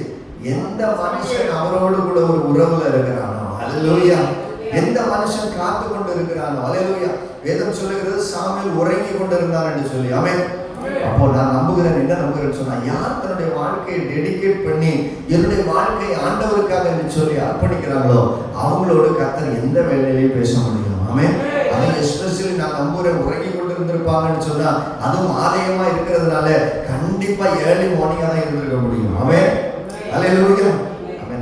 எந்த மனுஷன் அவரோடு கூட ஒரு உறவுல இருக்கிறானோ. அல்லேலூயா. எந்த மனுஷன் காத்து கொண்டு இருக்கிறானோ. அல்லேலூயா. வேதம் சொல்லுகிறது, சாமுவேல் உறங்கி கொண்டு இருந்தார் என்று சொல்லி. ஆமென். அப்போ நான் நம்புகிறேன், என்ன நம்புகிறேன்னு சொன்னா, யார் தன்னுடைய வாழ்க்கையை டெடிகேட் பண்ணி என்னுடைய வாழ்க்கை ஆண்டவருக்காக என்று சொல்லி அர்ப்பணிக்கிறாங்களோ அவங்களோடு கர்த்தர் எந்த வேலையிலையும் பேச முடியும். ஆமென். அது எஸ்பெஷலி நான் நம்புறேன், உறங்கி கொண்டு இருந்திருப்பாங்கன்னு சொன்னா, அதுவும் ஆலயமா இருக்கிறதுனால கண்டிப்பா ஏர்லி மார்னிங்கா தான் இருந்திருக்க முடியும். ஆமென். அல்லேலூயா.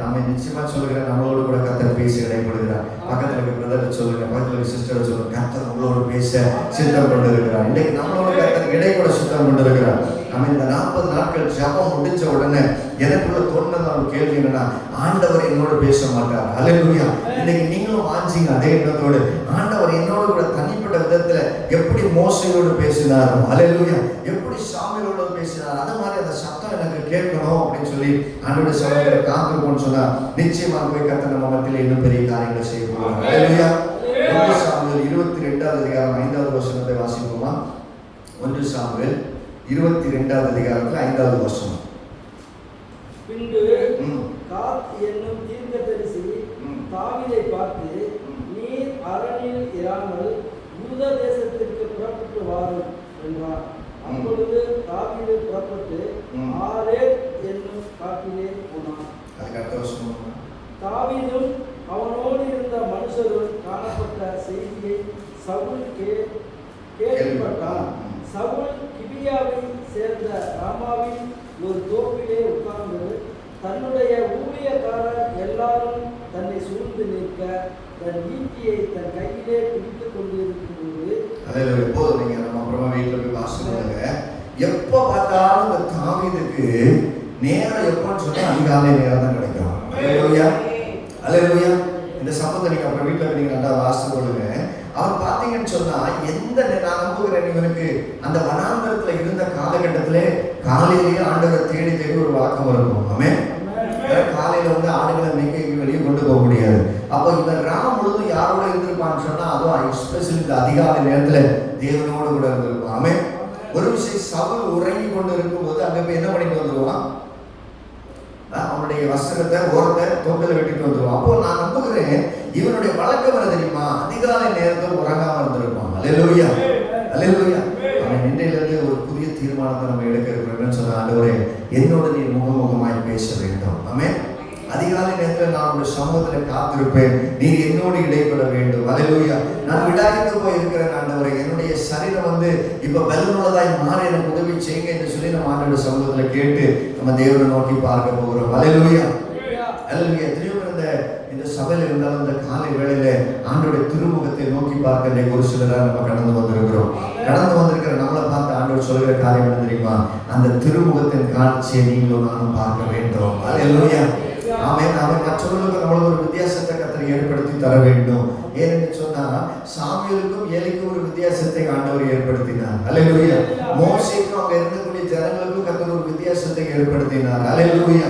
நாம நிச்சயமா சொல்லுகிறேன், நம்மளோடு கூட கர்த்தர் பேச இடைப்படுகிறார். பக்கத்துல இருக்க பிரதர் சொல்லுங்க, பக்கத்துல இருக்க சிஸ்டர் சொல்லுங்க, கர்த்தர் உங்களோடு பேச சித்தம் கொண்டு இருக்கிறார். இன்னைக்கு நம்மளோட கர்த்தர் இடைப்பட சித்தம் கொண்டு இருக்கிறார். நம்ம இந்த 40 நாட்கள் ஜபம் முடிஞ்ச உடனே எனக்குள்ள தோணுன ஒரு கேள்வி என்னன்னா, ஆண்டவர் என்னோட பேச மாட்டார். அல்லேலூயா. இன்னைக்கு நீங்களும் வாஞ்சிங்க அதே எண்ணத்தோடு, ஆண்டவர் என்னோட கூட தனிப்பட்ட விதத்துல எப்படி மோசையோடு பேசினார், அல்லேலூயா, எப்படி சாமுவேலோடு பேசினார், அது மாதிரி அந்த சத்தம் எனக்கு கேட்கணும் அப்படின்னு சொல்லி ஆண்டவருடைய சமூகத்துல காத்திருப்போம்னு சொன்னா நிச்சயமா போய் கர்த்தர் நம்ம மத்தியில இன்னும் பெரிய காரியங்களை செய்ய போறார். அல்லேலூயா. 1 சாமுவேல் 22வது அதிகாரம் 5வது வசனத்தை வாசிப்போமா? 1 சாமுவேல் 22வது அதிகாரத்தில் 5வது வசனம். பின்பு காத் என்னும் தீர்க்கதரிசி தாவீதை பார்த்து, நீர் அரணில் இராமல் யூத தேசத்திற்கு புறப்பட்டு வாரும் என்றார். அப்பொழுது தாவீது புறப்பட்டு ஆரேத் என்னும் காட்டிலே போனான். அதுக்கு அடுத்த வசனம். தாவீதும் மனுஷருள் காணப்பட்ட செய்தியை சவுல் கேள்விப்பட்டான். சவுல் கிபியாவை சேர்ந்த ராமாவின் ஒரு தோப்பிலே உட்கார்ந்து தன்னுடைய ஊழியக்காரர் எல்லாரும் தன்னை சூழ்ந்து நிற்க தன் ஈட்டியை தன் கையிலே பிடித்துக் கொண்டிருக்கும்போது எப்போது நீங்க நம்ம அப்புறமா வீட்டில் போய் வாசிப்பாங்க. எப்போ பார்த்தாலும் இந்த தாவீதுக்கு நேரம் எப்போன்னு சொன்னா அதிகாலை நேரம் தான் கிடைக்கும். அல்லேலூயா அல்லேலூயா. இந்த சம்பவத்தை நீங்க அப்புறம் வீட்டில் நீங்க நல்லா வாசித்து கொள்ளுங்க. அவர் பார்த்தீங்கன்னு சொன்னா நான் நம்புகிறேன் இவனுக்கு அந்த வனாந்தரத்துல இருந்த காலகட்டத்திலே காலையிலேயே ஆண்டவரை தேடி தேடி ஒரு வாக்கம் இருக்கும். ஆமென். காலையில வந்து ஆடுகளை மேய்க்க வெளியே கொண்டு போக முடியாது. அப்போ இவன் ராம் முழுதும் யாரோட இருந்திருப்பான்னு சொன்னா அதுவும் எஸ்பெஷலி இந்த அதிகாலை நேரத்துல தேவனோடு கூட இருந்திருப்பான். ஆமென். ஒரு விஷயம், சவுல் உறங்கி கொண்டு இருக்கும்போது அங்க போய் என்ன பண்ணிட்டு வந்துருவான், அவனுடைய வஸ்திரத்தை ஓரத்தை தோட்டத்தில் வெட்டிட்டு வந்துருவான். அப்போ நான் நம்புகிறேன் இவனுடைய வழக்கம் என்ன தெரியுமா, அதிகாலை நேரத்தில் உறங்காம இருந்திருப்பான். அல்லேலூயா அல்லேலூயா. அவன் இன்றையிலிருந்து ஒரு புதிய தீர்மானத்தை நம்ம எடுக்க இருக்கிறோம்னு சொன்ன ஆண்டவரே என்னோட நீ முகமுகமாய் பேச வேண்டும். ஆமென். அதிகாலை நேரத்தில் நான் உங்களுடைய சமூகத்தில் காத்திருப்பேன், நீர் என்னோடு இடைப்பட வேண்டும். அல்லேலூயா. நான் விடாய்த்து போய் இருக்கிறேன் ஆண்டவரே, என்னுடைய சரீரம் வந்து இப்ப பலனுள்ளதாய் மாற எனக்கு உதவி செய்யுங்க என்று சொல்லி நம்ம ஆண்டோட சமூகத்தில் கேட்டு நம்ம தேவனை நோக்கி பார்க்க போகிறோம். அல்லேலூயா அல்லேலூயா. எத்தனையோ இந்த சபையில் இருந்தாலும் இந்த காலை வேளையில ஆண்டோடைய திருமுகத்தை நோக்கி பார்க்க ஒரு சிலராக நம்ம கடந்து வந்திருக்கிற நம்மளை பார்த்து ஆண்டோடு சொல்கிற காரியம் என்ன தெரியுமா, அந்த திருமுகத்தின் காட்சியை நீங்களும் நானும் பார்க்க வேண்டும். அல்லேலூயா. ஆமென். அவன் மற்றவர்களுக்கு நம்மளுக்கு ஒரு வித்தியாசத்தை கர்த்தர் ஏற்படுத்தி தர வேண்டும். ஏன்னு சொன்னா சாமுவேலுக்கும் ஏலிக்கும் ஒரு வித்தியாசத்தை ஆண்டவர் ஏற்படுத்தினார். அல்லேலூயா. மோசேக்கும் அங்க இருக்கக்கூடிய ஜனங்களுக்கும் கர்த்தர் ஒரு வித்தியாசத்தை ஏற்படுத்தினார். அல்லேலூயா.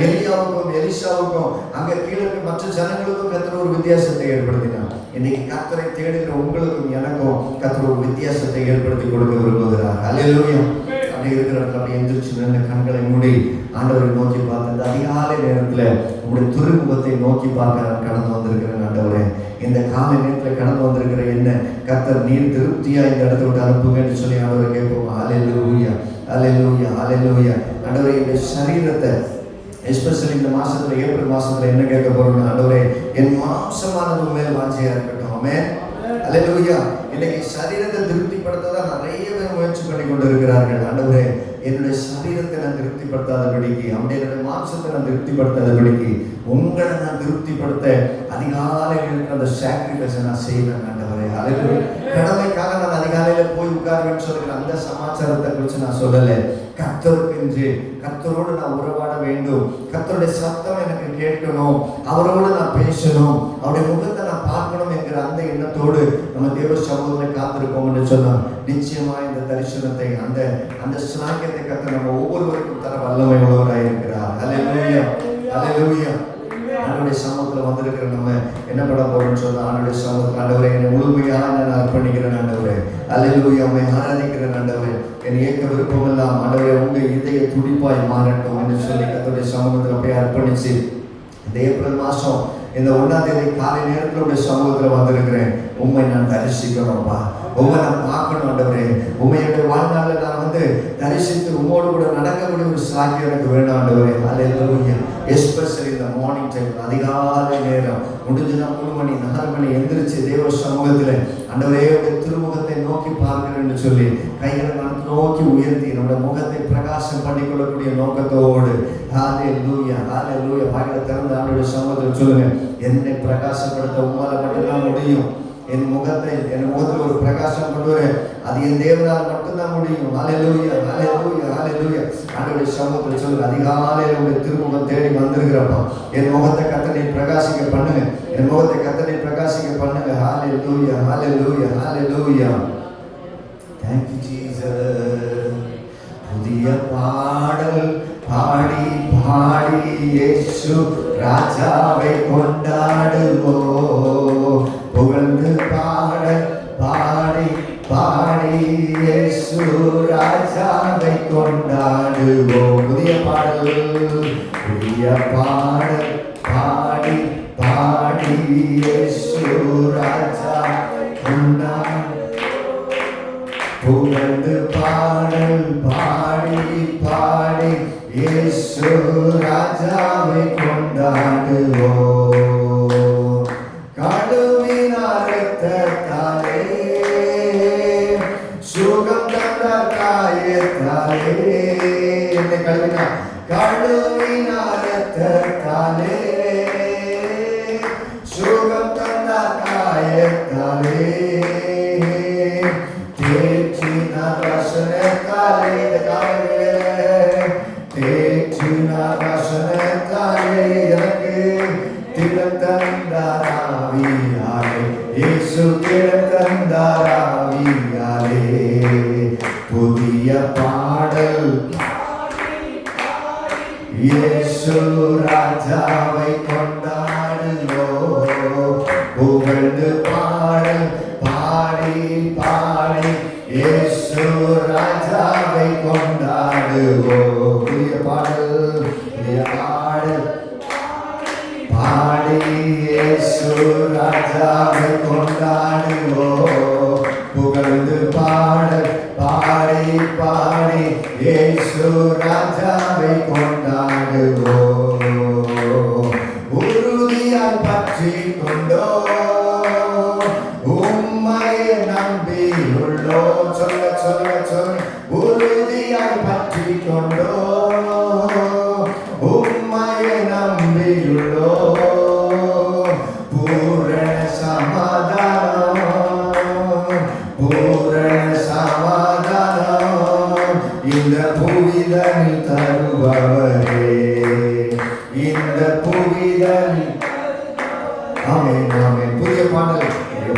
எலியாவுக்கும் எலிசாவுக்கும் அங்க கீழே மற்ற ஜனங்களுக்கும் கர்த்தர் ஒரு வித்தியாசத்தை ஏற்படுத்தினார். இன்னைக்கு கர்த்தரை தேடுகிற உங்களுக்கும் எனக்கும் கர்த்தர் ஒரு வித்தியாசத்தை ஏற்படுத்தி கொடுக்க விரும்புகிறார். அல்லேலூயா. அப்படி இருக்கிற அப்படி எந்திரிச்சு நின்று கண்களை மூடி ஆண்டவரை நோக்கி பார்த்து இந்த அதிகாலை நேரத்துல உங்களுடைய துறைமுகத்தை நோக்கி பார்க்க நான் கடந்து வந்திருக்கிறேன். ஆண்டவரே இந்த காலை நேரத்தில் கடந்து வந்திருக்கிற என்ன கர்த்தர் நீர் திருப்தியா இந்த இடத்த விட்டு அனுப்புங்கன்னு சொல்லி ஆண்டவரை கேட்போம். அல்லேலூயா அல்லேலூயா அல்லேலூயா. ஆண்டவரே இந்த சரீரத்தை எஸ்பெஷலி இந்த மாசத்துல ஏப்ரல் மாசத்துல என்ன கேட்க போறோம்னா, ஆண்டவரே என் மாம்சமானது மேல் வாஞ்சையா இருக்கட்டும். ஆமென். அல்லேலூயா. இன்னைக்கு சரீரத்தை திருப்திப்படுத்ததான் நிறைய பேர் முயற்சி பண்ணி கொண்டு இருக்கிறார்கள். ஆண்டவரே என்னுடைய சரீரத்தை நான் திருப்திப்படுத்தாதபடிக்கு, என்னுடைய மாம்சத்தை நான் திருப்திப்படுத்தாதபடிக்கு உங்களை நான் திருப்திப்படுத்த அதிகாலையில் இருக்கிற அந்த சாக்ரிஃபைஸை நான் செய்வேன். ஆண்டவரே அல்லேலூயா. கடமைக்காக நான் அதிகாலையில போய் உட்காருவேன்னு சொல்லுகிற அந்த சமாச்சாரத்தை குறித்து நான் சொல்லலை. கர்த்தருக்கென்று கர்த்தரோடு நான் உறவாட வேண்டும், கர்த்தருடைய சத்தம் எனக்கு கேட்கணும், அவரோடு நான் பேசணும், அவருடைய முகத்தை நான் பார்க்கணும் என்கிற அந்த எண்ணத்தோடு நம்ம தேவ சமூகத்தில் காத்திருப்போம் என்று சொன்னார். நிச்சயமா இந்த தரிசனத்தை அந்த ஸ்நாக்கியத்தை கர்த்தர் நம்ம ஒவ்வொருவருக்கும் தர வல்லமை உள்ளவராக இருக்கிறார். அல்லேலூயா அல்லேலூயா. ஆண்டவருடைய சமூகத்தில் வந்திருக்கிற நம்ம என்ன பண்ண போறோம்னு சொன்னா, ஆண்டவருடைய சமூகத்தில் ஆண்டவரை என்னை முழுமையாக நான் அர்ப்பணிக்கிறேன். ஆண்டவரே அல்லேலூயா. உம்மை ஆராதிக்கிறேன். ஆண்டவரே என் ஏக்க விருப்பம் எல்லாம் ஆண்டவரே உங்க இதய துடிப்பாய் மாறட்டும் என்று சொல்லி கர்த்தருடைய சமூகத்தில் போய் அர்ப்பணிச்சு இந்த ஏப்ரல் மாசம் இந்த 1ஆம் தேதி காலை நேரத்தில் உடைய சமூகத்தில் வந்திருக்கிறேன். உண்மை நான் தரிசிக்கணும்ப்பா, உண்மை நான் பார்க்கணும். ஆண்டவரே உண்மையுடைய வாழ்நாளில் நான் வந்து தரிசித்து உம்மோடு கூட நடக்கக்கூடிய ஒரு சாக்கியம் எனக்கு வேணும். ஆண்டவரே அல்லேலூயா. எஸ்பெஷலி இந்த மார்னிங் டைம் அதிகாலை நேரம் முடிஞ்சுனா 3 மணி 4 மணி எந்திரிச்சு தேவ சமூகத்தில் ஆண்டவரே திருமுகத்தை நோக்கி பார்க்கிறேன்னு சொல்லி கைகளை நான் நோக்கி உயர்த்தி நம்முடைய முகத்தை பிரகாசம் பண்ணிக்கொள்ளக்கூடிய நோக்கத்தோடு ஹல்லேலூயா ஹல்லேலூயா வாயில திறந்து ஆண்டவருடைய சமூகத்தில் சொல்லுங்க, என்னை பிரகாசப்படுத்த உம்மால மட்டும்தான் முடியும். என் முகத்தில் ஒரு பிரகாசம் கொண்டு வர அது என் தேவனால் மட்டும்தான் முடியும். ஹல்லேலூயா ஹல்லேலூயா ஹல்லேலூயா. ஆண்டவருடைய சமூகத்தில் சொல்லுங்க, அதிகாலையில் உங்களுடைய திருமுகம் தேடி வந்திருக்கிறப்போ என் முகத்தை கர்த்தனை பிரகாசிக்க பண்ணுங்க, என் முகத்தை கர்த்தனை பிரகாசிக்க பண்ணுங்க. ஹல்லேலூயா ஹல்லேலூயா ஹல்லேலூயா. Thank you Jesus. புதிய பாடல் பாடி பாடி இயேசு ராஜாவை கொண்டாடுவோம். புகழ்ந்து பாடல் பாடி பாடி இயேசு ராஜாவை கொண்டாடுவோம். புதிய பாடல் பாடி பாடி இயேசு ராஜாவை கொண்டாடுவோம். புகழ்ந்து பாடல் பாடி பாடி இயேசு ராஜாவை கொண்டாடுவோம். கடுமையான சுகம் தந்தார் காயத்தாலே, தேற்றினார் வசனத்தாலே. இந்த காலங்களிலே தேற்றினார் வசனத்தாலே, எனக்கு திடம் தந்தார் ஆவியாலே. இயேசு திடம் தந்தார் ஆவியாலே. புதிய பாடல் இயேசு ராஜாவை கொண்டாடுவோம். புகழ்ந்து பாடல் பாடி பாடி இயேசு ராஜாவை கொண்டாடுவோம். புதிய பாடல் பாடல் பாடி இயேசு ராஜாவை கொண்டாடுவோம். புகழ்ந்து பாடல் பாடி பாடி இயேசு ராஜாவை கொண்டாடுவோம். உறுதியாய் பற்றி கொண்டோ உம்மையை நம்பியுள்ளோ. சொல்ல சொல்ல சொல்ல உறுதியாய் பற்றி கொண்டோ உம்மையை நம்பியுள்ளோ. பூரண சமாதானம், பூரண சமாதானம் இந்த புவிதனில் தருபவரே, இந்த புவிதனில். ஆமென் ஆமென். புதிய பாடல்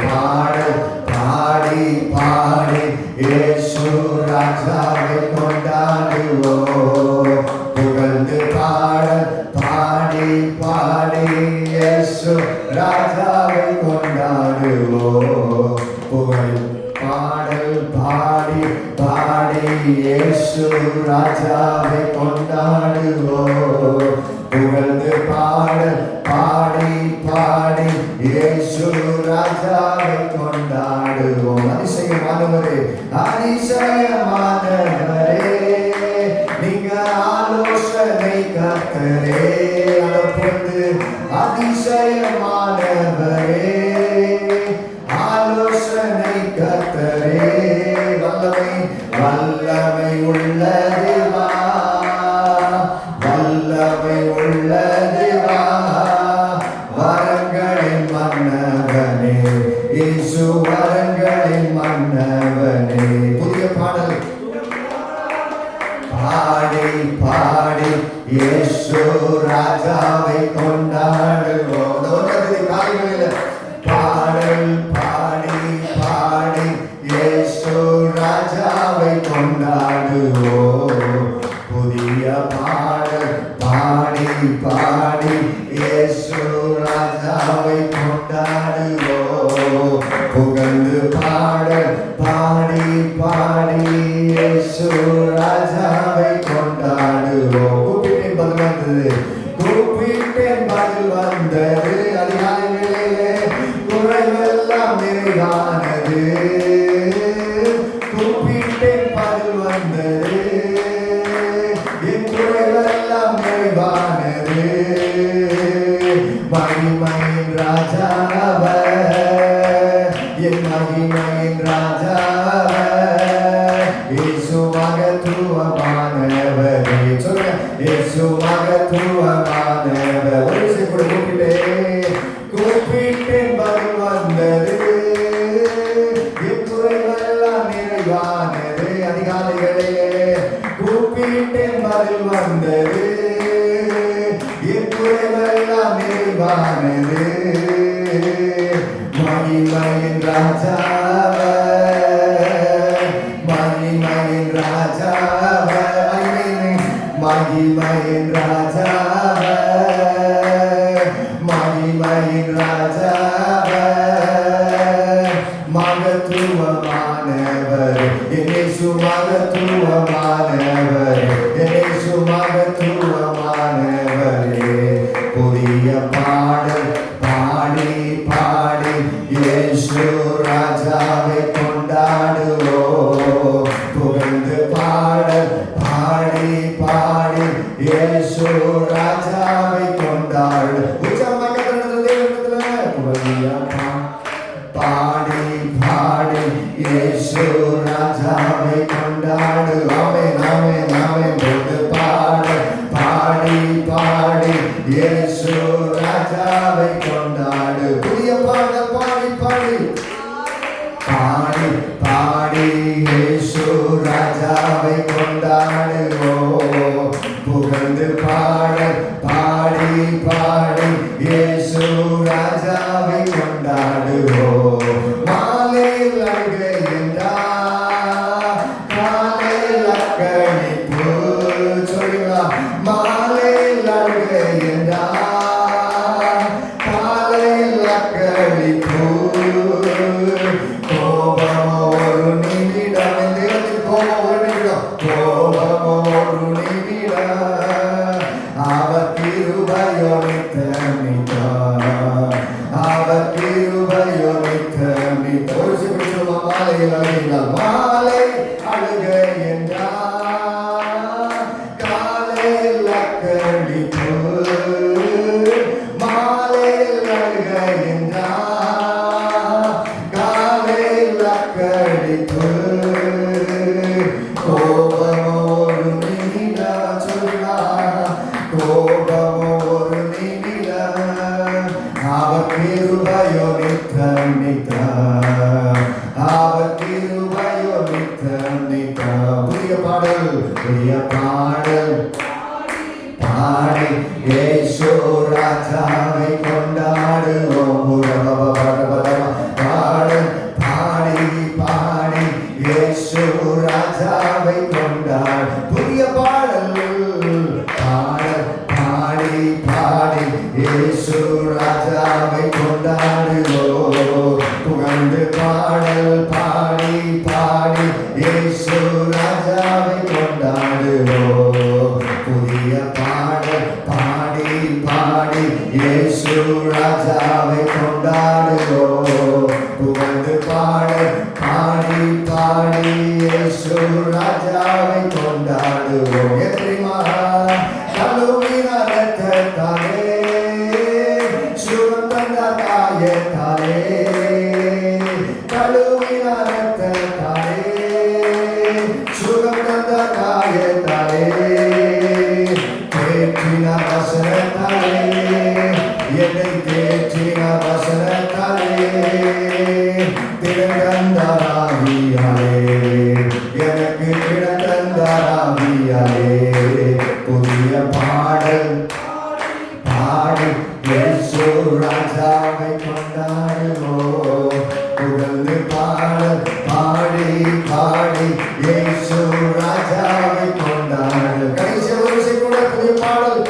பாடல் பாடி பாடி இயேசு ராஜாவை கொண்டாடுவோம். புகழ்ந்து பாடல் பாடி பாடி இயேசு ராஜாவை கொண்டாடுவோம். புகழ் பாடல் பாடி பாடி இயேசு ராஜாவை கொண்டாடுவோம். புகழ்ந்து பாடல் பாடி பாடி இயேசு ராஜாவை கொண்டாடுவோம். அதிசயமானவரே, அதிசயமானவரே, நீங்க ஆலோசனை கர்த்தரே. அப்பொழுது அதிசயமானவரே, ஆலோசனை கர்த்தரே. வல்லமை வல்லமை உள்ள தேவா, வல்லமை உள்ள தேவா, வரங்களின் மன்னவனே, இயேசு வரங்களின் மன்னவனே. புதிய பாடல் பாடி பாடி இயேசு ராஜாவை கொண்டாடுவோம். காலைகளில் பாடல் பாடி பாடி இயேசு ராஜாவை கொண்டாடுவோம். புதிய பாடல் பாடி பாடி இயேசு ராஜாவை கொண்டாடுவோம். புகழ்ந்து பாடல் பாடி பாடி இயேசு ராஜாவை கொண்டாடுவோம். கூப்பிட்டேன் பதில் வந்தது, கூப்பிட்டேன் பதில் வந்தது. அதிகாலைகளிலே குறைவெல்லாம் நிறைவானது. கூப்பிட்டேன் பதில் வந்தது, என் குறைவெல்லாம் நிறைவானது. மகிமையின் ராஜாவர், என் மகிமையின் ராஜாவர், இயேசு மகத்துவமானவரே. சொல்லுங்க, இயேசு மகத்துவமானவர். ஒரு விஷயம் கூட கூப்பிட்டேன் பதில் வந்தது, என் குறைவெல்லாம் நிறைவானது. அதிகாலைகளிலே கூப்பிட்டேன் பதில் வந்தது, என் குறைவெல்லாம் நிறைவானது. மகிமையின் ராஜாவர், மகிமையின் ராஜாவர், மகிமையின் ராஜாவர், மகிமையின் ராஜாவர், மகத்துவமானவர், இயேசு மகத்துவமானவர், இயேசு மகத்துவமானவரே. புதிய பாடல் பாடி பாடி இயேசு ராஜாவை கொண்டாடுவோம். புகழ்ந்து பாடல் பாடி பாடி இயேசு ராஜாவை கொண்டாடு. பாடி பாடி இயேசு ராஜாவை கொண்டாடு. ஆமென் ஆமென் ஆமென். பாடு பாடி பாடி இயேசு ராஜாவை கொண்டாடு. புதிய பாடல் பாடி பாடி பாடி பாடி இயேசு ராஜாவை கொண்டாடுவோம். புகழ்ந்து பாடல் பாடி பாடி இயேசு ராஜாவை கொண்டாடுவோம். மாலையில் அழுகை என்றார், காலையில் அக்களிப்பு. சொல்லுங்களா? மாலையில் அழுகை என்றார், காலையில் அக்களிப்பு. கோபம் ஒரு நிமிடம், இந்த இடத்தில் கோபம் ஒரு நிமிடம், கோபம் ஒரு நிமிடம். அவர் கிருபையோ நித்தம் நித்தம், அவர் கிருபையோ நித்தம் நித்தம். ஒரு சில சொல்லுமா? மாலையில் அழுகிறார், மாலை அழுகை என்றார், காலையில் அக்களிப்பு. மாலையில் அழுகை என்றார், காலையில் அக்களிப்பு. கோபமோடு நிமிடம், சொல்லுகிறார், கோபமோடு நிமிடம். அவர் கிருபையோ நித்தம் நித்தம், அவர் கிருபையோ நித்தம் நித்தம். புதிய பாடல், புதிய பாடல் பாடி இயேசு ராஜாவை கொண்டாடுவோம். பாடல் பாடி பாடி இயேசு ராஜாவை கொண்டாடு. புதிய பாடல் பாடல் பாடி பாடி இயேசு ராஜாவை கொண்டாடுவோம். புகழ்ந்து பாடல் பாடி பாடி இயேசு ராஜாவை கொண்டாடுவோம். புதிய பாடல் பாடி பாடி இயேசு ராஜாவை கொண்டாடுவோம். புகழ்ந்து பாடல் பாடி பாடி இயேசு ராஜாவை கொண்டாடுவோம். எத்திரிமா கழுவின இரத்தத்தாலே, சுகம் தந்த காயத்தாலே, கழுவின இரத்தத்தாலே, சுகம் தந்த காயத்தாலே, தேற்றின வசனத்தாலே, என்னை தேற்றின வசனத்தாலே, திறந்தராவியாலே, எனக்கு திறந்தராவியாலே. புதிய பாடல் பாடி இயேசு ராஜாவை கொண்டாடுவோம். புகழ்ந்து பாடல் பாடி பாடி இயேசு ராஜாவை கொண்டாடு. கடைசி ஒரு கூட புதிய பாடல்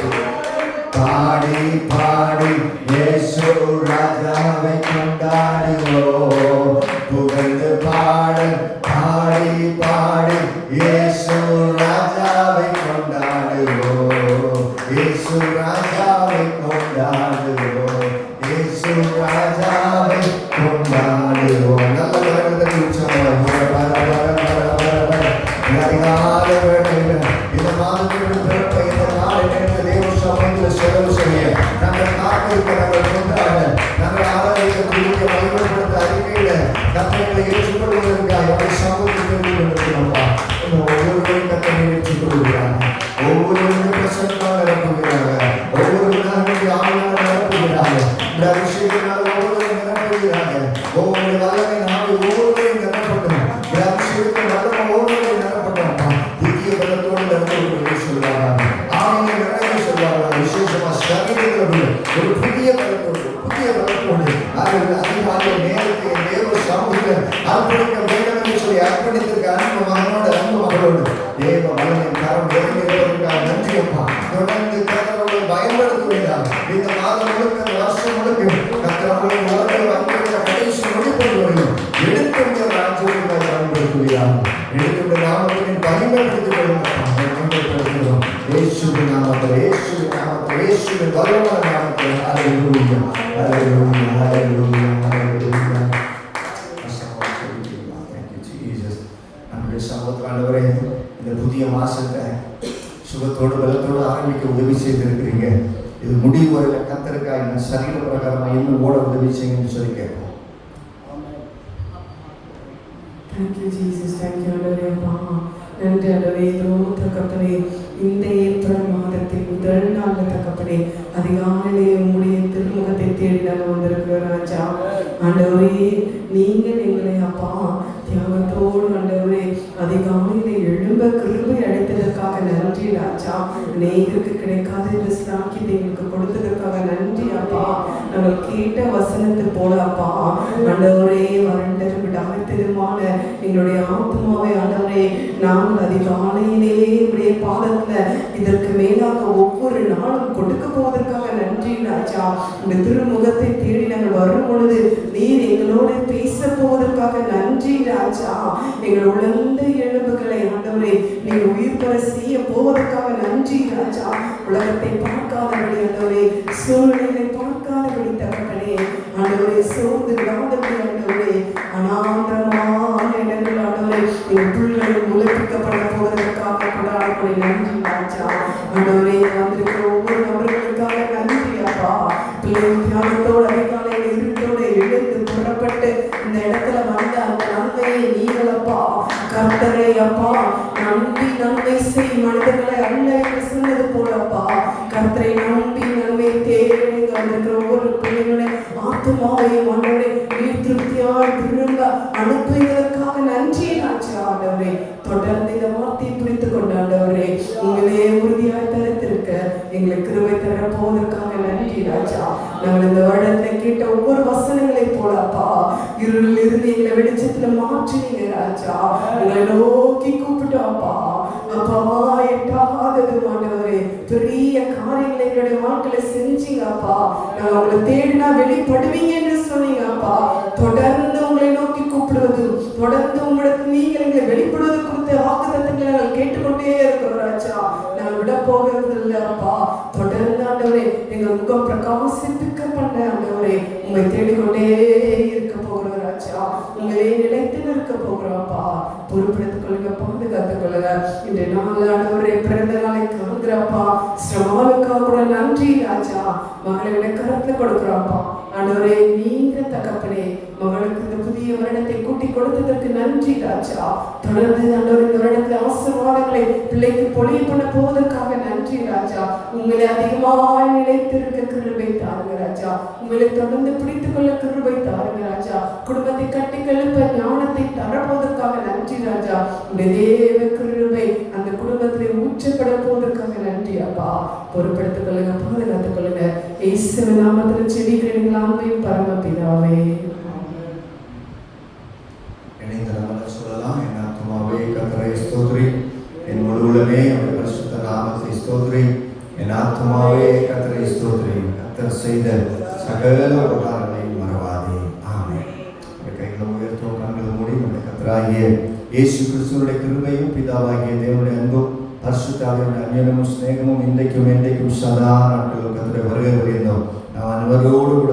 பாடி பாடி இயேசு ராஜாவை கொண்டாடுவோம். புகழ்ந்து பாடல் பாடி பாடி இயேசு ராஜாவை கொண்டாடுவோம். இயேசு ராஜாவை கொண்டாடுவோம். இயேசு ராஜாவை கொண்டாடுவோம். நல்ல கரங்களை உற்சாகம் அதிகாலை வேளையில் இந்த மாதத்தின் பிறப்பை இந்த நாளை நினைத்து தேவ சபையில் செலவு செய்ய நாங்கள் காத்திருக்க, நாங்கள் கொண்டாட, நாங்கள் ஆராய்ச்சியை மகிமைப்படுத்த அறிக்கையில கத்தங்களை ஏற்றுக்கொள்வதற்காக அவரை சமூகத்தில் இருக்கிறோம்ப்பா. இந்த ஒவ்வொருவரையும் கத்தனை ஏற்றுக்கொள்கிறாங்க, ஒவ்வொருவரும் பிரசன்னாக நிரப்புகிறாங்க, ஒவ்வொரு வினாவுடைய ஆளுநர் நிரப்புகிறாங்க, இந்த அபிஷேகத்தினால் ஒவ்வொருவரும் நிரப்புகிறாங்க. ஒவ்வொரு வல்லமை நாளை ஒவ்வொருவரையும் நிரப்பட்டும், இந்த அபிஷேகத்தின் வல்லமை ஒவ்வொருவரையும் நிரப்பட்டும். புதிய பலத்தோடு நிரப்ப சொல்வாங்க, ஆவியை நிறைய சொல்வாங்க. விசேஷமா சரீரத்தில் ஒரு புதிய பலத்தோடு, புதிய பலத்தோடு அதிகாலை நேரத்தை தேவ சமூகத்தில் அர்ப்பணிக்க வேண்டும் என்று சொல்லி அர்ப்பணித்திருக்க அன்பு மகனோடு, அன்பு மகளோடு தேவ வல்லமையின் கரம் இறங்கியிருப்பதற்காக நன்றியப்பா. தொடர்ந்து கத்தரோடு பயன்படுத்துவீர்கள். இந்த மாதம் முழுக்க, வருஷம் முழுக்க கத்தரோடு உலகில் வந்துள்ள கடைசி முடிப்பது வரையும் எடுத்துள்ள ராஜ்யத்தை பயன்படுத்துவீர்கள். எடுத்துள்ள நாமத்தின் பயன்படுத்திக் கொள்ளும். இயேசுவின் நாமத்தில், இயேசுவின் நாமத்தில், இயேசுவின் வல்லமையான நாமத்தில். ஹல்லேலூயா, ஹல்லேலூயா, ஹல்லேலூயா, ஹல்லேலூயா. Thank you Jesus. நம்முடைய சகோதர ஆண்டவரே, இந்த புதிய மாசத்தை சுகத்தோடு பலத்தோடு ஆரம்பிக்க உதவி செய்திருக்கிறீங்க. இது முடிவு வரையில கத்தருக்காக இந்த சரீர பிரகாரமாக இன்னும் ஓட உதவி செய்யுங்கன்னு சொல்லி கேட்போம். Thank you Jesus, thank you Lord. நன்றி ஆண்டவரே, தகப்பனே, இந்த ஏப்ரல் மாதத்தின் முதல் நாள் தகப்பனே, அதிகாலையிலே உம்முடைய திருமுகத்தை தேடின நாங்கள் வந்திருக்கிறோம் ராஜா. ஆண்டவரே, நீங்கள் எங்களை அப்பா தியாகத்தோடு ஆண்டவரே அதிகாலையில எழும்ப கிருபை அடைத்ததற்காக நன்றி ராஜா. அநேகருக்கு கிடைக்காத இந்த ஸ்லாக்கியத்தை எங்களுக்கு கொடுத்ததற்காக நன்றி அப்பா. நாங்கள் கேட்ட வசனத்தை போல அப்பா ஆண்டவரே வறண்ட விடாமத்திலுமான எங்களுடைய ஆத்மாவை ஆண்டவரே நாங்கள் அதிகாலையிலே உடைய பாதத்துல இதற்கு மேலாக ஒவ்வொரு நாளும் கொடுக்க போவதற்காக நன்றி ராஜா. இந்த திருமுகத்தை தேடி நாங்கள் வரும் பொழுது நீர் எங்களோட பேச போவதற்காக நன்றி ராஜா. எங்கள் உழந்த எலும்புகளை ஆண்டவரே நீங்கள் உயிர் பெற செய்ய போவதற்காக நன்றி ராஜா. உலகத்தை பார்க்காதபடி ஆண்டவரே, சூழ்நிலை பார்க்காதபடி தகப்பனே ஆண்டவரே, சோர்ந்து விடாதபடி ஆண்டவரே, அனாந்தரமான இடங்கள் ஆண்டவரே எங்கள் புள்ளிகள் முளைப்பிக்கப்பட போவதற்காக கொண்டாடப்படி நன்றி ராஜா. ஆண்டவரே, வந்திருக்கிற ஒவ்வொரு நபர்களுக்காக நன்றி அப்பா. பிள்ளைகள் தியானத்தோடு அதிகாலையில் இருட்டோடு எழுந்து புறப்பட்டு இந்த இடத்துல வந்த அந்த நன்மையை நீங்கள் அப்பா கர்த்தரை அப்பா நம்பி நன்மை செய் மனிதர்களை அல்ல என்று சொன்னது போலப்பா கர்த்தரை நம்பி நன்மை தேடி வந்திருக்கிற ஒவ்வொரு பிள்ளைகளை ஆத்மாவையும் ஆண்டவரே நீர் திருப்தியாய் திரும்ப அனுப்புவதற்காக நன்றி ராஜா. ஆண்டவரே, தொடர்ந்து இந்த வார்த்தையை புரிந்து கொண்டு ஆண்டவரே உங்களே உறுதியாய் தரித்திருக்க எங்களை கிருபை தர போவதற்காக நன்றி ராஜா. நாங்கள் இந்த வருடத்தை கேட்ட ஒவ்வொரு வசனங்களை போலப்பா இருளில் இருந்து எங்களை வெளிச்சத்துல மாற்றினீங்க ராஜா. உங்களை நோக்கி கூப்பிட்டோம்ப்பா அப்பா எட்டாதது ஆண்டவரே பெரிய காரியங்களை எங்களுடைய வாழ்க்கையில செஞ்சீங்கப்பா. நாங்கள் உங்களை தேடினா வெளிப்படுவீங்க என்று சொன்னீங்க அப்பா. தொடர்ந்து உங்களை நோக்கி கூப்பிடுவது தொடர்ந்து உங்களுக்கு நீங்கள் எங்களை வெளிப்படுவது குறித்த வாக்குத்தத்தங்களை நாங்கள் கேட்டுக்கொண்டே இருக்கிறோம் ராஜா. நாங்கள் விட போகிறது இல்லை அப்பா. தொடர்ந்து ஆண்டவரே எங்கள் முகம் பிரகாசிப்பிக்க பண்ண ஆண்டவரே உங்களை தேடிக்கொண்டே இருக்க போகிறோம் ராஜா. உங்களே நிலைத்து நிற்க போகிறோம்ப்பா. பொறுப்படுத்திக் கொள்ளுங்க, பாதுகாத்துக் கொள்ளுங்க. இந்த நாள் ஆண்டவரே பிறந்த நாளை காண்கிறப்பா சிரமாவுக்காக கூட நன்றி ராஜா. மகளை கருத்துல கொடுக்குறாப்பா ஆண்டவரே நீங்க தகப்பனே மகளுக்கு இந்த புதிய வருடத்தை கூட்டி கொடுத்ததற்கு நன்றி ராஜா. தொடர்ந்து ஆண்டவர் இந்த வருடத்தில் ஆசீர்வாதங்களை பிள்ளைக்கு பொழிய பண்ண போவதற்காக நன்றி ராஜா. உங்களை அதிகமாக நிலைத்திருக்க கிருபை தாருங்க ராஜா. உங்களை தொடர்ந்து பிடித்துக் கொள்ள கிருபை தாருங்க ராஜா. குடும்பத்தை கட்டி கழுப்ப ஞானத்தை தரப்போவதற்காக நன்றி ராஜா. உடைய தேவ கிருபை அந்த குடும்பத்திலே ஊற்றப்பட போவதற்காக நன்றி அப்பா. பொறுப்படுத்திக் கொள்ளுங்க, பாதுகாத்துக் கொள்ளுங்க. இயேசுவின் நாமத்தில் செபிக்கிறீர்கள் ஆமென் பரமபிதாவே. இணைந்த நம்ம சொல்லலாம், என் ஆத்துமாவே கர்த்தரை ஸ்தோத்திரி, என் முழு உள்ளமே அவருடைய பரிசுத்த நாமத்தை ஸ்தோத்திரி, என் ஆத்துமாவே கர்த்தரை ஸ்தோத்திரி, கர்த்தர் செய்த சகல உபகாரங்களையும் மறவாதே. ஆமென். கைகளை உயர்த்தும், கண்களை மூடி நம்முடைய கர்த்தராகிய இயேசு கிறிஸ்துவுடைய கிருபையும் பிதாவாகிய தேவனுடைய அன்பும் பரிசுத்த ஆவியானவருடைய அந்யோன்யமும் சிநேகமும் இன்றைக்கும் என்றைக்கும் சதா நாட்களும் கர்த்தருடைய வருகை புரிந்தோம் நாம் அனைவரோடு கூட